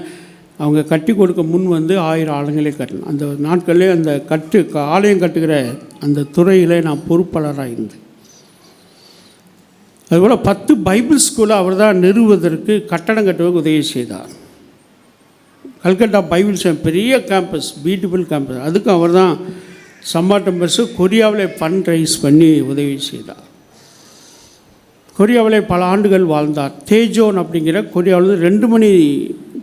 அவங்க கட்டி கொடுக்க முன் வந்து 1000 ஆலயங்களே கட்டணும். அந்த நாட்களிலே அந்த ஆலயம் கட்டுகிற அந்த துறையில் நான் பொறுப்பாளராக இருந்தேன். அதுபோல் 10 பைபிள் ஸ்கூலை அவர் தான் நிறுவுவதற்கு கட்டடம் கட்டுவதற்கு உதவி செய்தார். கல்கட்டா பைபிள் பெரிய கேம்பஸ், பியூட்டிஃபுல் கேம்பஸ், அதுக்கும் அவர் தான் சம்பாட்டம் பர்ஸு கொரியாவில் ஃபண்ட் ரைஸ் பண்ணி உதவி செய்தார். கொரியாவில் பல ஆண்டுகள் வாழ்ந்தார். தேஜோன் அப்படிங்கிற கொரியாவில் 2 மணி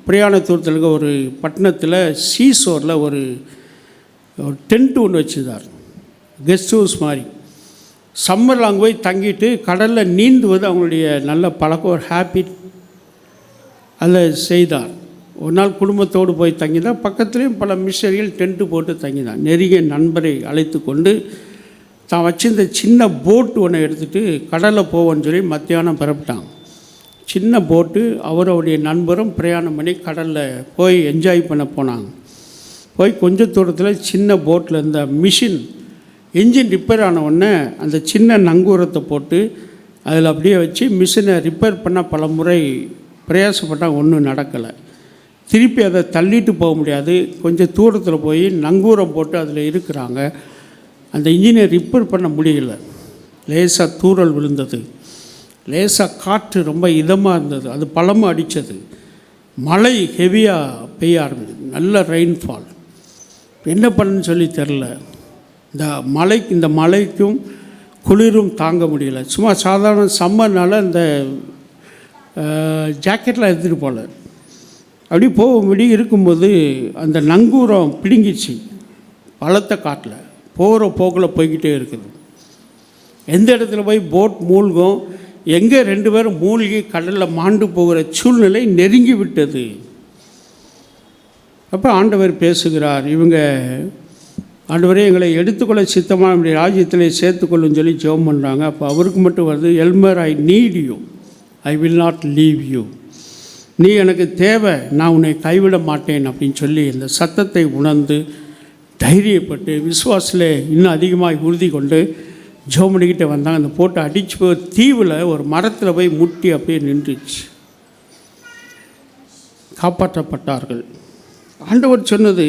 பிரயாண தூரத்தில் இருக்க ஒரு பட்டணத்தில் சீசோரில் ஒரு டென்ட் ஒன்று வச்சுருந்தார், கெஸ்ட் ஹவுஸ் மாதிரி. சம்மரில் அங்கே போய் தங்கிட்டு கடலில் நீந்துவது அவங்களுடைய நல்ல பழக்கம், ஒரு ஹேபிட், அதில் செய்தார். ஒரு நாள் குடும்பத்தோடு போய் தங்கினார். பக்கத்துலேயும் பல மிஷனரிகள் டென்ட்டு போட்டு தங்கினார். நெருங்கிய நண்பரை அழைத்து கொண்டு தான் வச்சிருந்த சின்ன போட்டு ஒன்று எடுத்துகிட்டு கடலில் போவோன்னு சொல்லி மத்தியானம் பிறப்பிட்டாங்க. சின்ன போட்டு அவருடைய நண்பரும் பிரயாணம் பண்ணி கடலில் போய் என்ஜாய் பண்ண போனாங்க. போய் கொஞ்சம் தூரத்தில் சின்ன போட்டில் இருந்த மிஷின் என்ஜின் ரிப்பேர் ஆன உடனே அந்த சின்ன நங்கூரத்தை போட்டு அதில் அப்படியே வச்சு மிஷினை ரிப்பேர் பண்ண பல முறை பிரயாசப்பட்டால் ஒன்றும் நடக்கலை. திருப்பி அதை தள்ளிட்டு போக முடியாது. கொஞ்சம் தூரத்தில் போய் நங்கூரம் போட்டு அதில் இருக்கிறாங்க. அந்த இன்ஜினை ரிப்பேர் பண்ண முடியல. லேசாக தூறல் விழுந்தது, லேசாக காற்று ரொம்ப இதமாக இருந்தது, அது பலமாக அடித்தது, மழை ஹெவியாக பெய்ய ஆரம்பிச்சது, நல்ல ரெயின்ஃபால். என்ன பண்ணுன்னு சொல்லி தெரில. இந்த மழைக்கும் குளிரும் தாங்க முடியல. சும்மா சாதாரண சம்மர்னால இந்த ஜாக்கெட்லாம் எடுத்துகிட்டு போகல. அப்படி போகும்படி இருக்கும்போது அந்த நங்கூரம் பிடுங்கிச்சு. பலத்த காட்டில் போகிற போக்கில் போய்கிட்டே இருக்குது. எந்த இடத்துல போய் போட் மூழ்கும், எங்கே 2 பேரும் மூழ்கி கடலில் மாண்டு போகிற சூழ்நிலை நெருங்கி விட்டது. அப்போ ஆண்டவர் பேசுகிறார். இவங்க ஆண்டவரே எங்களை எடுத்துக்கொள்ள சித்தமாக நம்முடைய ராஜ்யத்திலே சேர்த்துக்கொள்ளுன்னு சொல்லி ஜெபம் பண்ணுறாங்க. அப்போ அவருக்கு மட்டும் வருது, Elmer, I need you, I will not leave you. நீ எனக்கு தேவை, நான் உன்னை கைவிட மாட்டேன் அப்படின்னு சொல்லி இந்த சத்தத்தை உணர்ந்து தைரியப்பட்டு விசுவாசில் இன்னும் அதிகமாக உறுதி கொண்டு ஜெபம் பண்ணிக்கிட்டே வந்தாங்க. அந்த போட்டு அடித்து போய் தீவில் ஒரு மரத்தில் போய் முட்டி அப்படியே நின்றுச்சு. காப்பாற்றப்பட்டார்கள். ஆண்டவர் சொன்னது,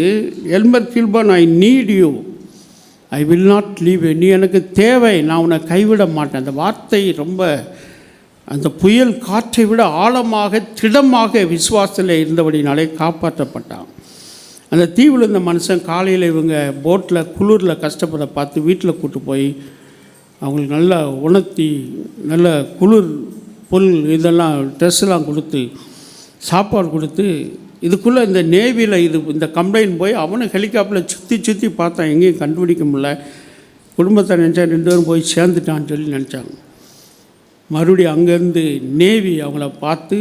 எல்மர் கில்போன், I need you, I will not leave you. நீ எனக்கு தேவை, நான் உன்னை கைவிட மாட்டேன். அந்த வார்த்தை ரொம்ப அந்த புயல் காற்றை விட ஆழமாக திடமாக விசுவாசத்தில் இருந்தபடினாலே காப்பாற்றப்பட்டான். அந்த தீவில் இருந்த மனுஷன் காலையில் இவங்க போட்டில் குளிரில் கஷ்டப்பட பார்த்து வீட்டில் கூட்டு போய் அவங்களுக்கு நல்லா உணர்த்தி நல்ல குளிர் புல் இதெல்லாம் ட்ரெஸ்ஸெல்லாம் கொடுத்து சாப்பாடு கொடுத்து, இதுக்குள்ளே இந்த நேவியில் இந்த கம்ப்ளைண்ட் போய் அவனை ஹெலிகாப்டரில் சுற்றி பார்த்தான், எங்கேயும் கண்டுபிடிக்க முடியல. குடும்பத்தை நினச்சா 2 பேரும் போய் சேர்ந்துட்டான்னு சொல்லி நினச்சாங்க. மறுபடியும் அங்கேருந்து நேவி அவங்கள பார்த்து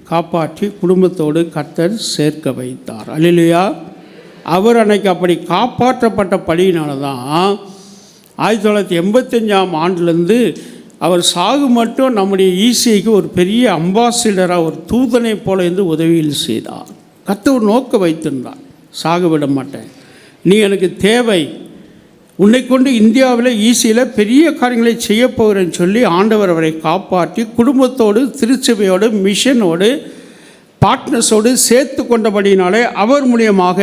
காப்பாற்றி குடும்பத்தோடு கர்த்தர் சேர்க்க வைத்தார். அல்லேலூயா. அவர் அன்னைக்கு அப்படி காப்பாற்றப்பட்ட படியினால தான் 1985ஆம் ஆண்டுலேருந்து அவர் சாகு மட்டும் நம்முடைய ஈசிஐக்கு ஒரு பெரிய அம்பாசிடராக, ஒரு தூதனை போல இருந்து உதவியில் செய்தார். கர்த்தர் நோக்க வைத்திருந்தார், சாக விட மாட்டேன், நீ எனக்கு தேவை, உன்னை கொண்டு இந்தியாவில் ஈஸியில் பெரிய காரியங்களை செய்ய போகிறேன்னு சொல்லி ஆண்டவர் அவரை காப்பாற்றி குடும்பத்தோடு திருச்சபையோடு மிஷனோடு பார்ட்னர்ஸோடு சேர்த்து கொண்டபடினாலே அவர் மூலியமாக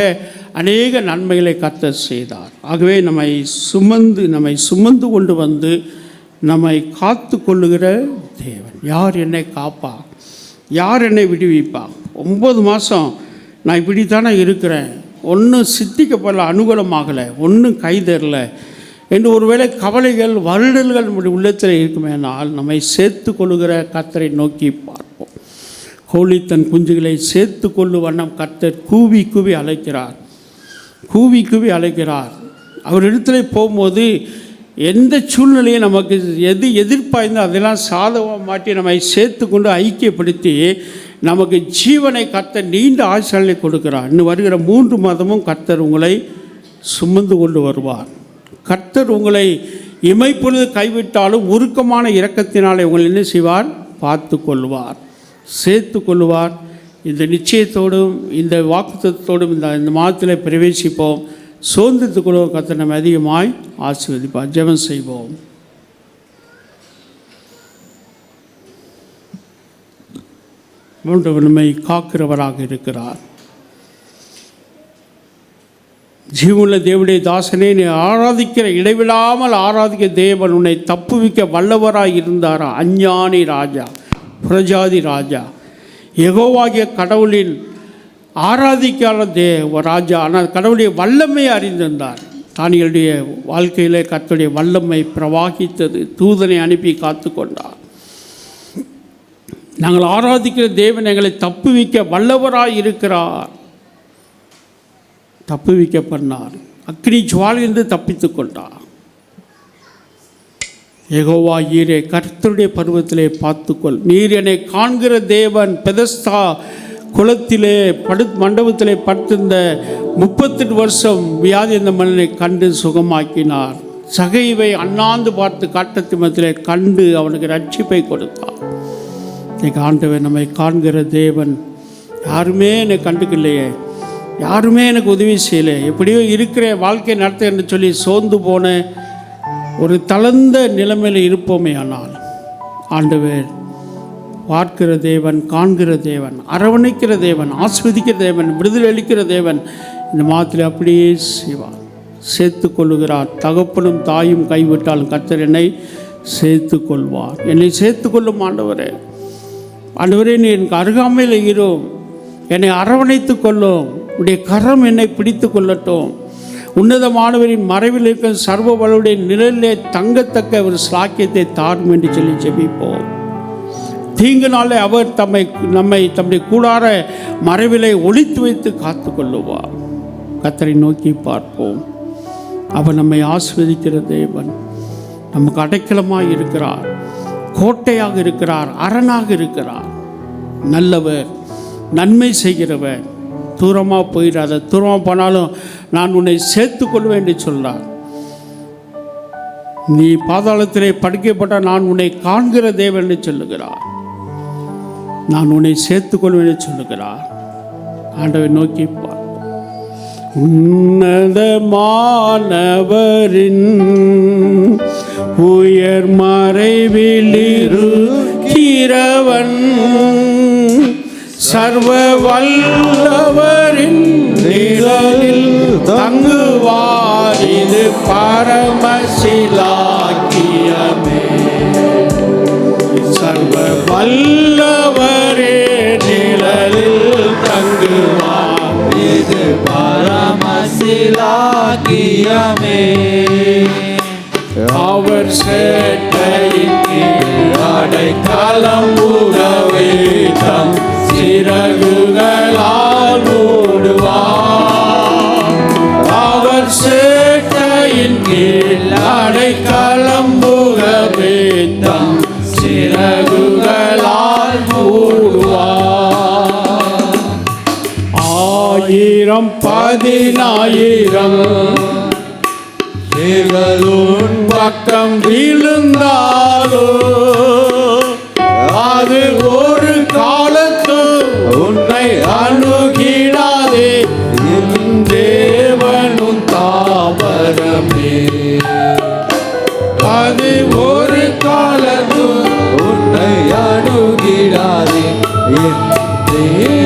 அநேக நன்மைகளை கர்த்தர் செய்தார். ஆகவே நம்மை சுமந்து கொண்டு வந்து நம்மை காத்து கொள்ளுகிற தேவன். யார் என்னை காப்பா, யார் என்னை விடுவிப்பா? 9 மாதம் நான் இப்படித்தானே இருக்கிறேன், ஒன்றும் சித்திக்கப்படல, அனுகூலமாகலை, ஒன்றும் கைதரல என்று ஒருவேளை கவலைகள் வருடல்கள் நம்முடைய உள்ளத்தில் இருக்குமேனால் நம்மை சேர்த்து கொள்ளுகிற கர்த்தரை நோக்கி பார்ப்போம். கோழி தன் குஞ்சுகளை சேர்த்து கொள்ளு வண்ணம் கர்த்தர் கூவி கூவி அழைக்கிறார், கூவி கூவி அழைக்கிறார். அவரிடத்துல போகும்போது எந்த சூழ்நிலையை நமக்கு எது எதிர்பார்ந்தோ அதெல்லாம் சாதகமாக மாட்டி நம்மை சேர்த்து கொண்டு ஐக்கியப்படுத்தி நமக்கு ஜீவனை கர்த்தர் நீண்ட ஆயுளை கொடுக்கிறார். இன்னும் வருகிற 3 மாதமும் கர்த்தர் உங்களை சுமந்து கொண்டு வருவார். கர்த்தர் உங்களை இமைப்பொழுது கைவிட்டாலும் உருக்கமான இரக்கத்தினாலே உங்களை என்ன செய்வார்? பார்த்து கொள்வார், சேர்த்து கொள்வார். இந்த நிச்சயத்தோடும் இந்த வாக்குத்தத்தோடும் இந்த மாதத்தில் பிரவேசிப்போம். சோர்ந்தத்துக்குள்ள கர்த்தர் நம்ம அதிகமாய் ஆசீர்வதிப்பார். ஜெபம் செய்வோம். ஆண்டவர் நம்மை காக்கிறவராக இருக்கிறார். ஜீவனுள்ள தேவனுடைய தாசனே, நீ ஆராதிக்கிற இடைவிடாமல் ஆராதிக்க தேவன் உன்னை தப்புவிக்க வல்லவராக இருந்தாரா? அஞ்ஞானி ராஜா, புரஜாதி ராஜா, யெகோவாகிய கடவுளின் ஆராதிக்காத ராஜா. ஆனால் கடவுளுடைய வல்லமையை அறிந்திருந்தார். தானியலுடைய வாழ்க்கையிலே கர்த்தருடைய வல்லமை பிரவாகித்தது. தூதனை அனுப்பி காத்து கொண்டார். நாங்கள் ஆராதிக்கிற தேவன் எங்களை தப்புவிக்க வல்லவராய் இருக்கிறார். தப்புவிக்க பண்ணார். அக்னி ஜுவாலிலிருந்து தப்பித்து கொண்டார். யெகோவா ஈரே, கர்த்தருடைய பருவத்திலே பார்த்துக்கொள். நீர் என்னை காண்கிற தேவன். பெதஸ்தா குளத்திலே மண்டபத்திலே படுத்திருந்த 38 வருஷம் வியாதி இந்த மனிதனை கண்டு சுகமாக்கினார். சகைவை அண்ணாந்து பார்த்து காட்டத்து மத்திலே கண்டு அவனுக்கு ரட்சிப்பை கொடுத்தார். இன்னைக்கு ஆண்டவர் நம்மை காண்கிற தேவன். யாருமே என்னை கண்டுக்கலையே, யாருமே எனக்கு உதவி செய்யலை, எப்படியோ இருக்கிற வாழ்க்கை நடத்த என்று சொல்லி சோர்ந்து போன ஒரு தளர்ந்த நிலைமையில் இருப்போமே. ஆனால் ஆண்டவர் பார்க்கிற தேவன், காண்கிற தேவன், அரவணைக்கிற தேவன், ஆஸ்வதிக்கிற தேவன், விடுதலை அளிக்கிற தேவன் இந்த மாதத்தில் அப்படியே செய்வார். சேர்த்து கொள்ளுகிறார். தகப்பனும் தாயும் கைவிட்டாலும் கர்த்தர் என்னை சேர்த்து கொள்வார். என்னை சேர்த்து கொள்ளும் ஆண்டவரே. ஆண்டவரே, நீ எனக்கு அருகாமையில் இரும், என்னை அரவணைத்து கொள்ளும், உடைய கரம் என்னை பிடித்து கொள்ளட்டும். உன்னதமானவரின் மறைவில் இருக்க சர்வ வலுடைய நிழலிலே தங்கத்தக்க ஒரு சாக்கியத்தை தாரும் என்று சொல்லி ஜெபிப்போம். தீங்கு நாளே அவர் நம்மை தம்முடைய கூடார மறைவிலை ஒளித்து வைத்து காத்து கொள்ளுவார். கர்த்தரை நோக்கி பார்ப்போம். அவர் நம்மை ஆசீர்வதிக்கிற தேவன். நமக்கு அடைக்கலமாக இருக்கிறார், கோட்டையாக இருக்கிறார், அரணாக இருக்கிறார். நல்லவர், நன்மை செய்கிறவர். தூரமாக போயிடாத, தூரமாக போனாலும் நான் உன்னை சேர்த்து கொள்வேன் என்று சொல்கிறார். நீ பாதாளத்திலே படுக்கப்பட்ட நான் உன்னை காண்கிற தேவன் என்று சொல்லுகிறார். நான் உன்னை சேர்த்து கொள்வேன் என்று சொல்லுகிறார். ஆண்டவை நோக்கி பார்ப்போம். உன்னதமானவரின் உயர் மறைவில் இருக்கிறவன், சர்வ வல்லவரின் நிழலில் தங்குவார். இது பரமசிலாக்கியமே. சர்வ வல்லவரே நிழலில் தங்குவார். இது பரமசிலாக்கியமே. அவர் சேட்டையின் கீழ் அடைக்கலம் உறவே தம் சிறகுகளால் மூடுவார். அவர் சேட்டையின் கீழ் அடைக்கலம் உறவே தம் சிறகுகளால் மூடுவார். 1000 10,000 உன் பக்கம் விழுந்தாலோ அது ஒரு காலத்து உன்னை அணுகிடாதே. தேவனும் தேவ